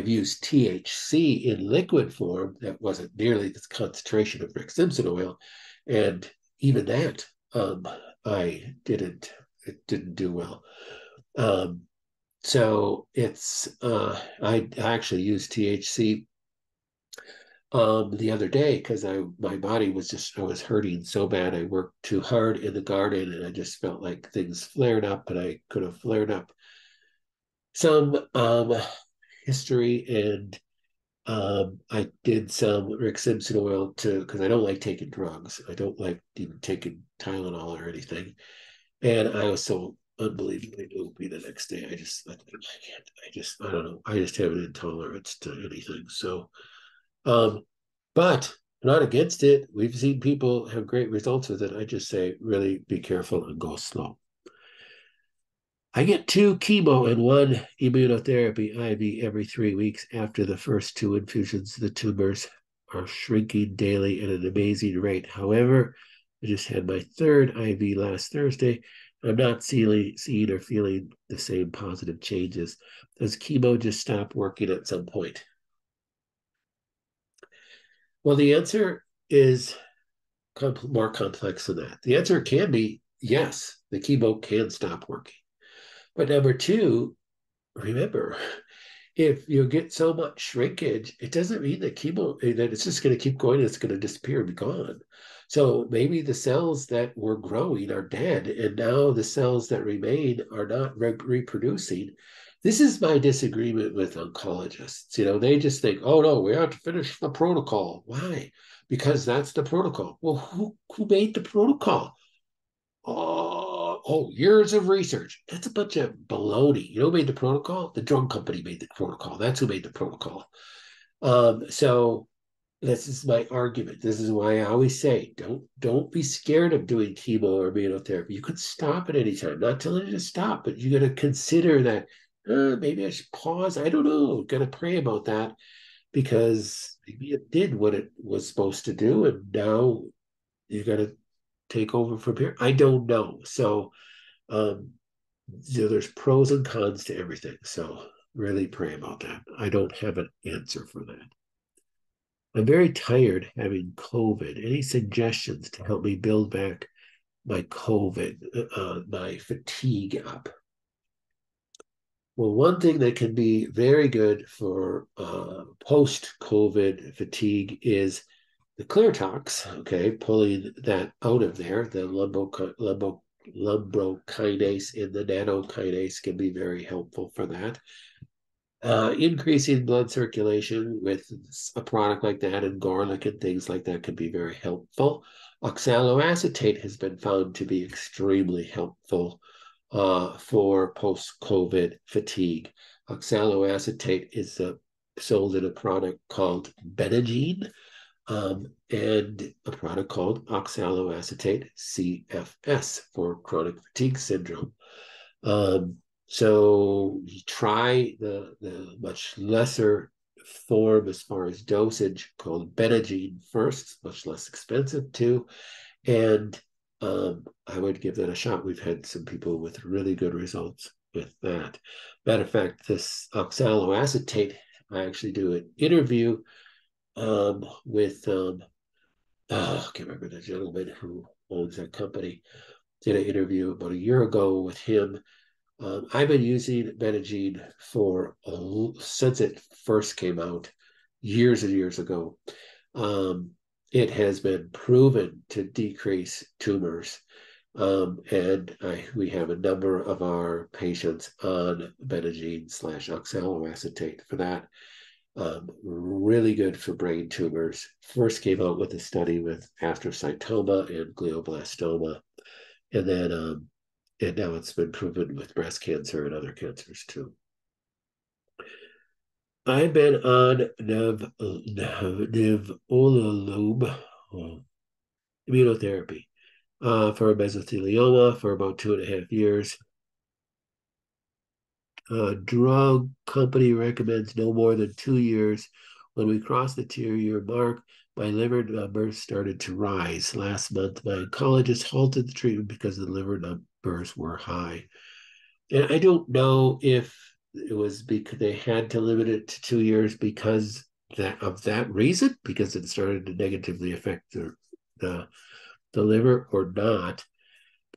used THC in liquid form that wasn't nearly the concentration of Rick Simpson oil, and even that it didn't do well. So I actually used THC the other day because my body was I was hurting so bad. I worked too hard in the garden, and I just felt like things flared up, and I could have flared up some history. And I did some Rick Simpson oil because I don't like taking drugs. I don't like even taking Tylenol or anything. And I was so unbelievably loopy the next day. I can't. I don't know. I just have an intolerance to anything. So, but I'm not against it. We've seen people have great results with it. I just say, really be careful and go slow. I get 2 chemo and 1 immunotherapy IV every 3 weeks. After the first 2 infusions, the tumors are shrinking daily at an amazing rate. However, I just had my 3rd IV last Thursday. I'm not seeing or feeling the same positive changes. Does chemo just stop working at some point? Well, the answer is more complex than that. The answer can be yes, the chemo can stop working. But number 2, remember, if you get so much shrinkage, it doesn't mean that chemo that it's just going to keep going. It's going to disappear and be gone. So maybe the cells that were growing are dead, and now the cells that remain are not reproducing. This is my disagreement with oncologists. They just think, oh no, we have to finish the protocol. Why? Because that's the protocol. Well, who made the protocol? Oh, years of research. That's a bunch of baloney. You know who made the protocol? The drug company made the protocol. That's who made the protocol. So this is my argument. This is why I always say, don't be scared of doing chemo or immunotherapy. You could stop at any time. Not telling you to stop, but you got to consider that maybe I should pause. I don't know. Got to pray about that because maybe it did what it was supposed to do, and now you got to take over from here. I don't know. So there's pros and cons to everything. So really pray about that. I don't have an answer for that. I'm very tired having COVID. Any suggestions to help me build back my COVID, my fatigue up? Well, one thing that can be very good for post-COVID fatigue is the clear tox, okay, pulling that out of there. The lumbrokinase and the nanokinase can be very helpful for that. Increasing blood circulation with a product like that and garlic and things like that can be very helpful. Oxaloacetate has been found to be extremely helpful for post-COVID fatigue. Oxaloacetate is sold in a product called Benadryl and a product called oxaloacetate CFS for chronic fatigue syndrome. So you try the much lesser form as far as dosage called Benadryl first, much less expensive too. And I would give that a shot. We've had some people with really good results with that. Matter of fact, this oxaloacetate, I actually do an interview with, I can't remember the gentleman who owns that company. Did an interview about a year ago with him. I've been using Benadryl since it first came out years and years ago. It has been proven to decrease tumors. And we have a number of our patients on Benadryl/oxaloacetate for that. Really good for brain tumors. First came out with a study with astrocytoma and glioblastoma. And then and now it's been proven with breast cancer and other cancers too. I've been on nivolumab immunotherapy for mesothelioma for about 2.5 years. Drug company recommends no more than 2 years. When we crossed the 2-year mark, my liver numbers started to rise. Last month, my oncologist halted the treatment because the liver numbers were high. And I don't know if it was because they had to limit it to 2 years because of that reason, because it started to negatively affect the liver or not.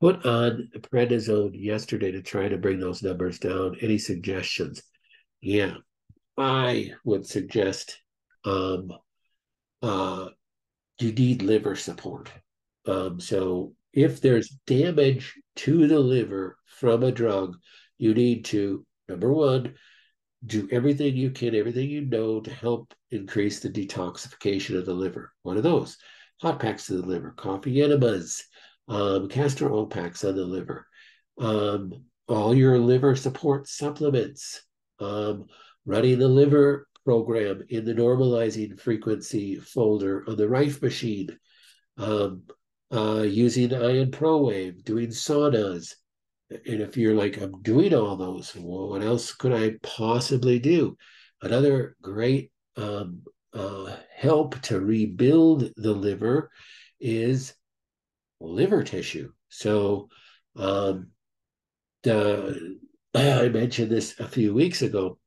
Put on prednisone yesterday to try to bring those numbers down. Any suggestions? Yeah, I would suggest you need liver support. So if there's damage to the liver from a drug, you need to, number one, do everything you can, everything you know to help increase the detoxification of the liver. One of those, hot packs to the liver, coffee enemas, castor oil packs on the liver, all your liver support supplements, running the liver program in the normalizing frequency folder on the Rife machine, using Ion Pro Wave, doing saunas. And if you're like, I'm doing all those, well, what else could I possibly do? Another great help to rebuild the liver is liver tissue. So I mentioned this a few weeks ago.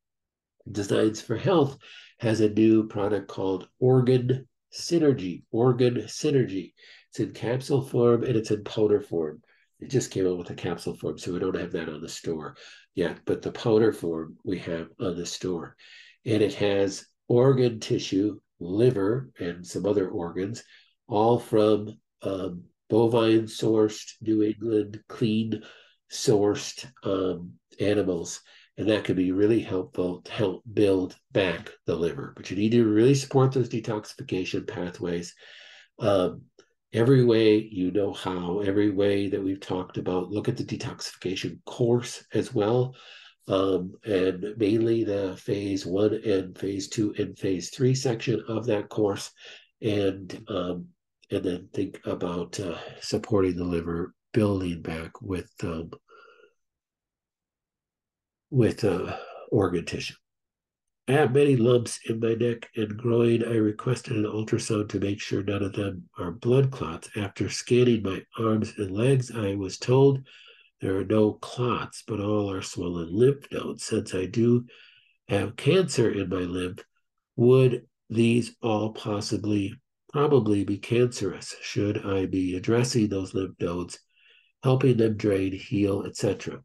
Designs for Health has a new product called Organ Synergy. Organ Synergy. It's in capsule form and it's in powder form. It just came out with a capsule form, so we don't have that on the store yet. But the powder form we have on the store. And it has organ tissue, liver, and some other organs, all from bovine sourced, New England, clean sourced animals. And that can be really helpful to help build back the liver. But you need to really support those detoxification pathways. Um, every way you know how, every way that we've talked about, look at the detoxification course as well. And mainly the phase 1 and phase 2 and phase 3 section of that course. And then think about supporting the liver, building back with organ tissue. I have many lumps in my neck and groin. I requested an ultrasound to make sure none of them are blood clots. After scanning my arms and legs, I was told there are no clots, but all are swollen lymph nodes. Since I do have cancer in my lymph, would these all probably be cancerous? Should I be addressing those lymph nodes, helping them drain, heal, etc.?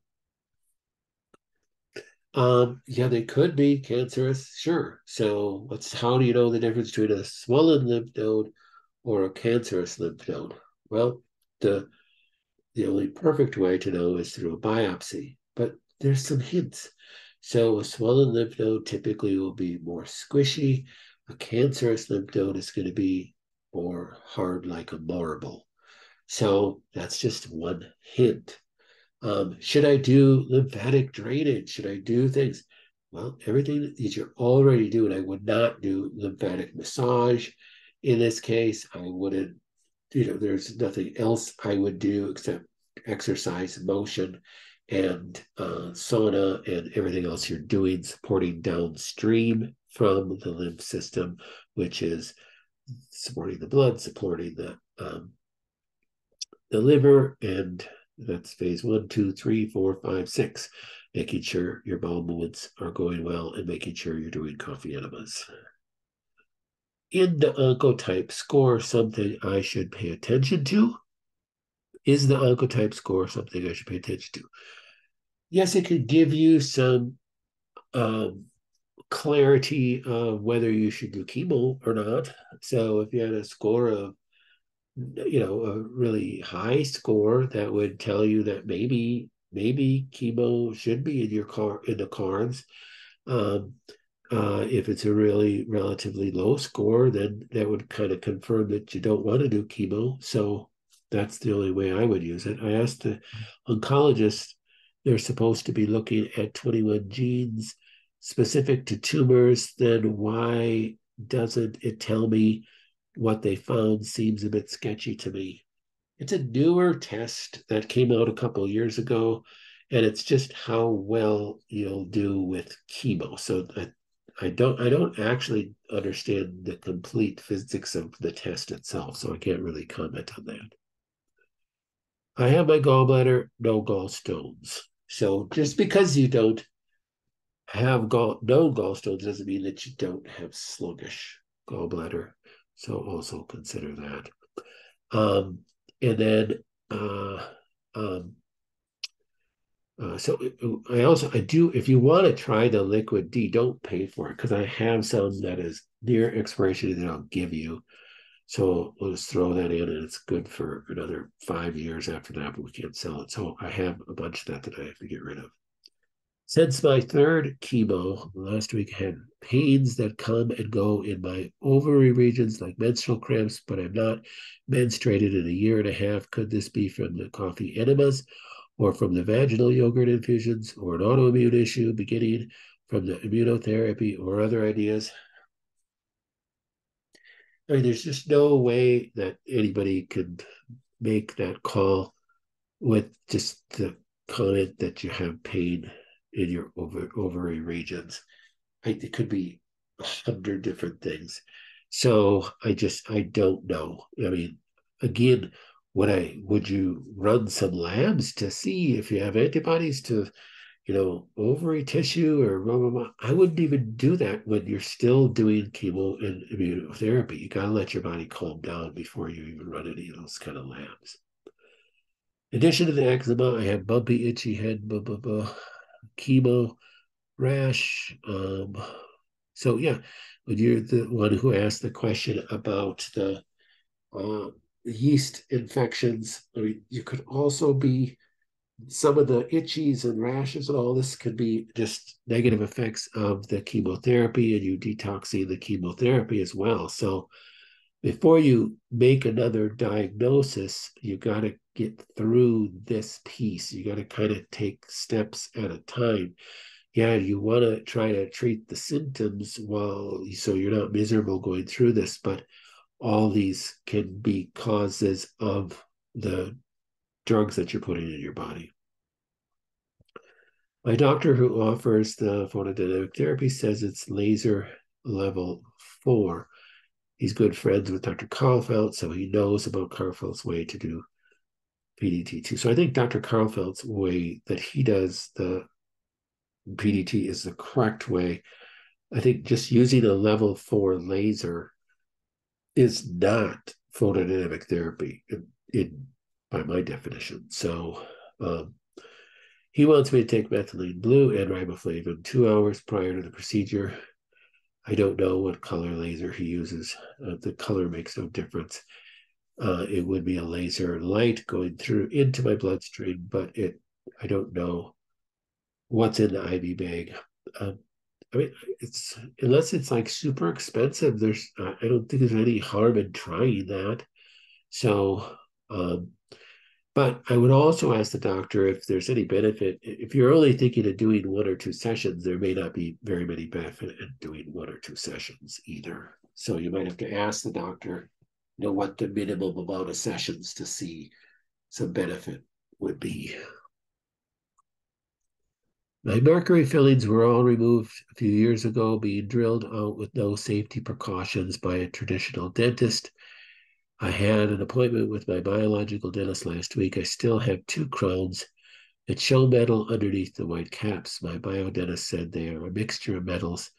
Yeah, they could be cancerous, sure. So how do you know the difference between a swollen lymph node or a cancerous lymph node? Well, the only perfect way to know is through a biopsy, but there's some hints. So a swollen lymph node typically will be more squishy. A cancerous lymph node is going to be more hard like a marble. So that's just one hint. Should I do lymphatic drainage? Should I do things? Well, everything that you're already doing, I would not do lymphatic massage. In this case, I wouldn't, there's nothing else I would do except exercise, motion, and sauna and everything else you're doing, supporting downstream from the lymph system, which is supporting the blood, supporting the liver, and that's phase 1, 2, 3, 4, 5, 6, making sure your bowel movements are going well and making sure you're doing coffee enemas. In the oncotype score, something I should pay attention to? Is the oncotype score something I should pay attention to? Yes, it could give you some clarity of whether you should do chemo or not. So if you had a score of, a really high score, that would tell you that maybe chemo should be in the cards. If it's a really relatively low score, then that would kind of confirm that you don't want to do chemo. So that's the only way I would use it. I asked the oncologist, they're supposed to be looking at 21 genes specific to tumors. Then why doesn't it tell me what they found? Seems a bit sketchy to me. It's a newer test that came out a couple of years ago, and it's just how well you'll do with chemo. So I don't actually understand the complete physics of the test itself, so I can't really comment on that. I have my gallbladder, no gallstones. So just because you don't have no gallstones doesn't mean that you don't have sluggish gallbladder. So also consider that. And then so I do, if you want to try the liquid D, don't pay for it because I have some that is near expiration that I'll give you. So we'll just throw that in and it's good for another 5 years after that, but we can't sell it. So I have a bunch of that I have to get rid of. Since my third chemo last week, I had pains that come and go in my ovary regions like menstrual cramps, but I'm not menstruated in a year and a half. Could this be from the coffee enemas or from the vaginal yogurt infusions or an autoimmune issue beginning from the immunotherapy or other ideas? I mean, there's just no way that anybody could make that call with just the comment that you have pain in your ovary regions. It could be 100 different things. So I don't know. I mean, again, would you run some labs to see if you have antibodies to, ovary tissue or blah, blah, blah? I wouldn't even do that when you're still doing chemo and immunotherapy. You got to let your body calm down before you even run any of those kind of labs. In addition to the eczema, I have bumpy, itchy head, chemo, rash. So yeah, when you're the one who asked the question about the uh, yeast infections, I mean, you could also be some of the itchies and rashes and all this could be just negative effects of the chemotherapy and you detoxing the chemotherapy as well. So before you make another diagnosis, you got to get through this piece. You got to kind of take steps at a time. Yeah, you want to try to treat the symptoms while so you're not miserable going through this, but all these can be causes of the drugs that you're putting in your body. My doctor who offers the photodynamic therapy says it's laser level 4. He's good friends with Dr. Karlfeldt, so he knows about Karlfeldt's way to do PDT too. So I think Dr. Karlfeldt's way that he does the PDT is the correct way. I think just using a level 4 laser is not photodynamic therapy by my definition. So he wants me to take methylene blue and riboflavin 2 hours prior to the procedure. I don't know what color laser he uses. The color makes no difference. It would be a laser light going through into my bloodstream, but I don't know what's in the IV bag. I mean, it's unless it's like super expensive. I don't think there's any harm in trying that. So, but I would also ask the doctor if there's any benefit. If you're only thinking of doing 1 or 2 sessions, there may not be very many benefit in doing 1 or 2 sessions either. So you might have to ask the doctor, what the minimum amount of sessions to see some benefit would be. My mercury fillings were all removed a few years ago, being drilled out with no safety precautions by a traditional dentist. I had an appointment with my biological dentist last week. I still have 2 crowns that show metal underneath the white caps. My biodentist said they are a mixture of metals,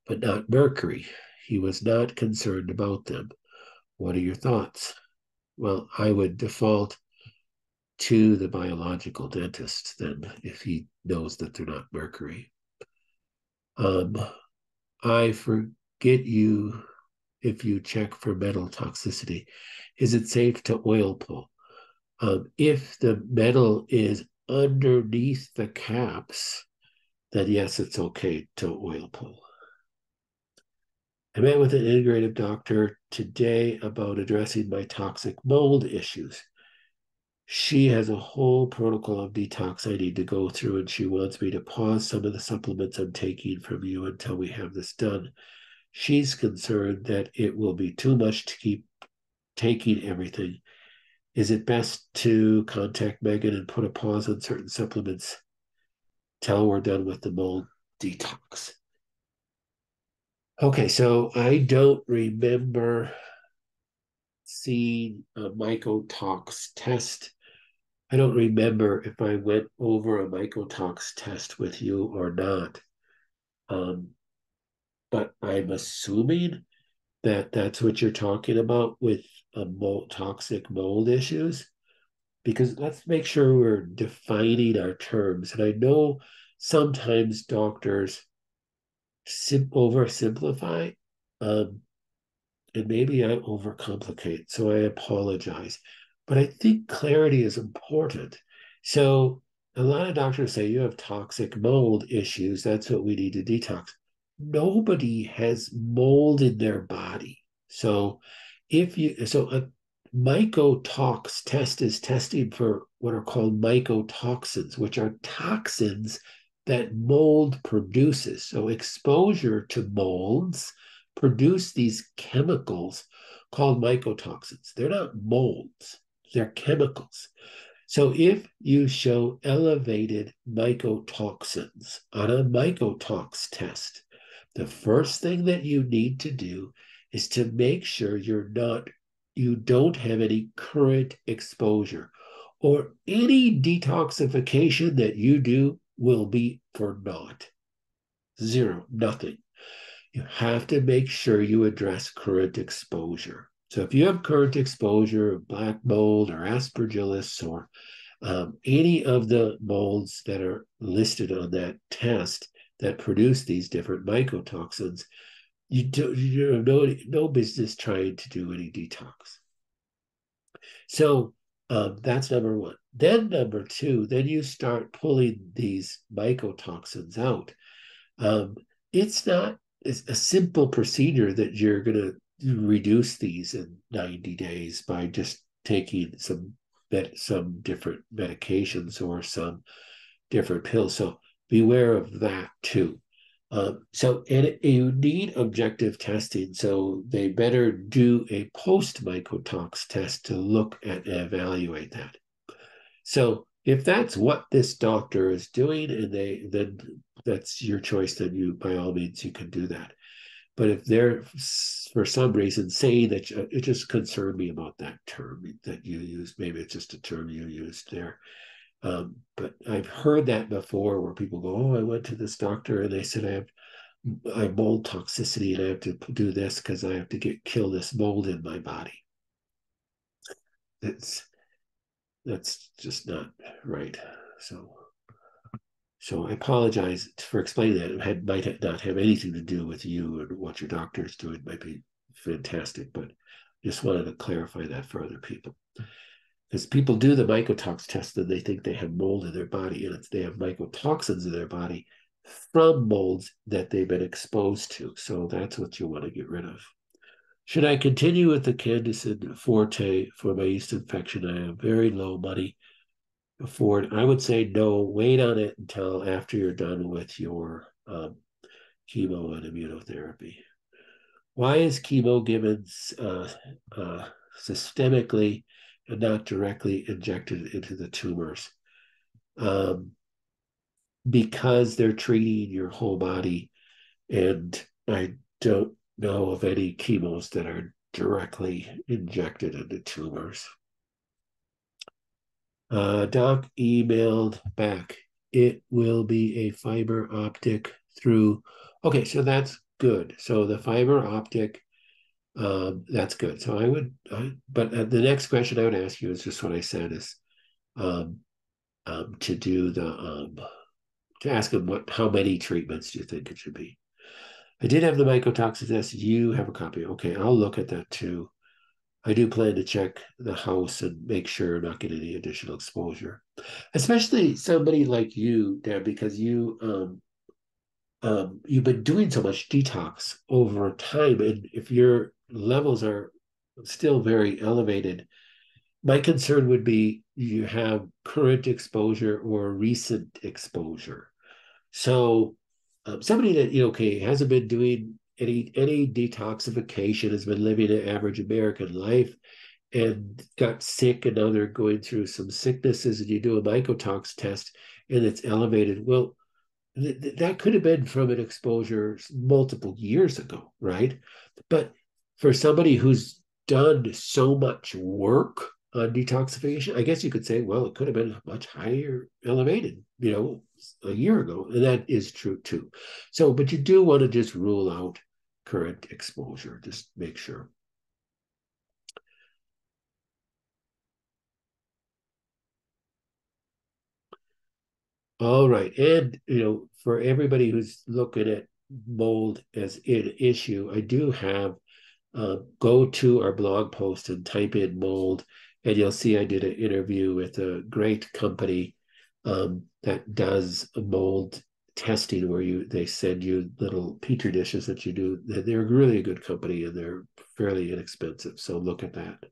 but not mercury. He was not concerned about them. What are your thoughts? Well, I would default to the biological dentist then if he knows that they're not mercury. I forget you if you check for metal toxicity. Is it safe to oil pull? If the metal is underneath the caps, then yes, it's okay to oil pull. I met with an integrative doctor today about addressing my toxic mold issues. She has a whole protocol of detox I need to go through, and she wants me to pause some of the supplements I'm taking from you until we have this done. She's concerned that it will be too much to keep taking everything. Is it best to contact Megan and put a pause on certain supplements till we're done with the mold detox? Okay, so I don't remember seeing a mycotox test. I don't remember if I went over a mycotox test with you or not. But I'm assuming that that's what you're talking about with toxic mold issues, because let's make sure we're defining our terms. And I know sometimes doctors oversimplify, and maybe I overcomplicate, so I apologize. But I think clarity is important. So a lot of doctors say you have toxic mold issues. That's what we need to detox. Nobody has mold in their body. So a mycotox test is testing for what are called mycotoxins, which are toxins that mold produces. So exposure to molds produce these chemicals called mycotoxins. They're not molds, they're chemicals. So if you show elevated mycotoxins on a mycotox test, the first thing that you need to do is to make sure you don't have any current exposure, or any detoxification that you do will be for naught. Zero, nothing. You have to make sure you address current exposure. So if you have current exposure of black mold or aspergillus or Any of the molds that are listed on that test that produce these different mycotoxins, you have no business trying to do any detox. So that's number one. Then number two, then you start pulling these mycotoxins out. Um, it's not a simple procedure that you're going to reduce these in 90 days by just taking some different medications or some different pills. So beware of that too. And you need objective testing. So they better do a post mycotox test to look at and evaluate that. So if that's what this doctor is doing, and then that's your choice, then you by all means you can do that. But if they're for some reason saying that, it just concerned me about that term that you used. Maybe it's just a term you used there. But I've heard that before where people go, oh, I went to this doctor and they said I have mold toxicity and I have to do this because I have to kill this mold in my body. That's just not right. So I apologize for explaining that. Might not have anything to do with you and what your doctor is doing. It might be fantastic, but just wanted to clarify that for other people. Because people do the mycotox test and they think they have mold in their body, and they have mycotoxins in their body from molds that they've been exposed to. So that's what you want to get rid of. Should I continue with the Candicin Forte for my yeast infection? I have very low money afford. I would say no, wait on it until after you're done with your chemo and immunotherapy. Why is chemo given systemically and not directly injected into the tumors? Because they're treating your whole body, and I don't know of any chemos that are directly injected into tumors. Doc emailed back. It will be a fiber optic through. Okay, so that's good. So the fiber optic, that's good. So but the next question I would ask you is just what I said is um, to do to ask him how many treatments do you think it should be? I did have the mycotoxin test. You have a copy. Okay, I'll look at that too. I do plan to check the house and make sure I'm not getting any additional exposure, especially somebody like you, Deb, because you've been doing so much detox over time, and if your levels are still very elevated, my concern would be you have current exposure or recent exposure. So somebody that okay hasn't been doing any detoxification, has been living an average American life and got sick, and now they're going through some sicknesses, and you do a mycotox test and it's elevated. Well, that could have been from an exposure multiple years ago, right? But for somebody who's done so much work on detoxification, I guess you could say, well, it could have been much higher elevated, a year ago. And that is true too. So, but you do want to just rule out current exposure, just make sure. All right. And, for everybody who's looking at mold as an issue, I do have go to our blog post and type in mold, and you'll see I did an interview with a great company that does mold testing where they send you little petri dishes that you do. They're really a good company and they're fairly inexpensive. So look at that.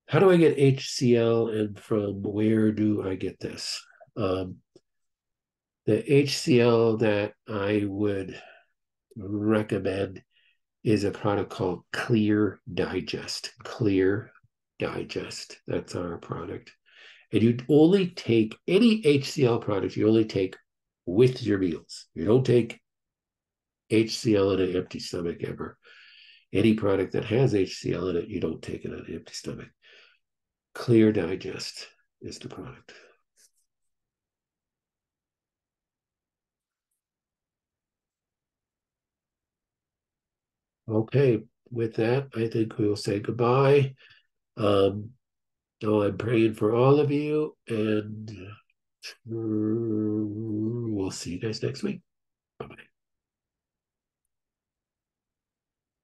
How do I get HCl and from where do I get this? Um, the HCl that I would recommend is a product called Clear Digest. Clear Digest. That's our product. And you only take any HCl product, you only take with your meals. You don't take HCl in an empty stomach ever. Any product that has HCl in it, you don't take it on an empty stomach. Clear Digest is the product. Okay, with that, I think we will say goodbye. Um, So I'm praying for all of you, and we'll see you guys next week. Bye-bye.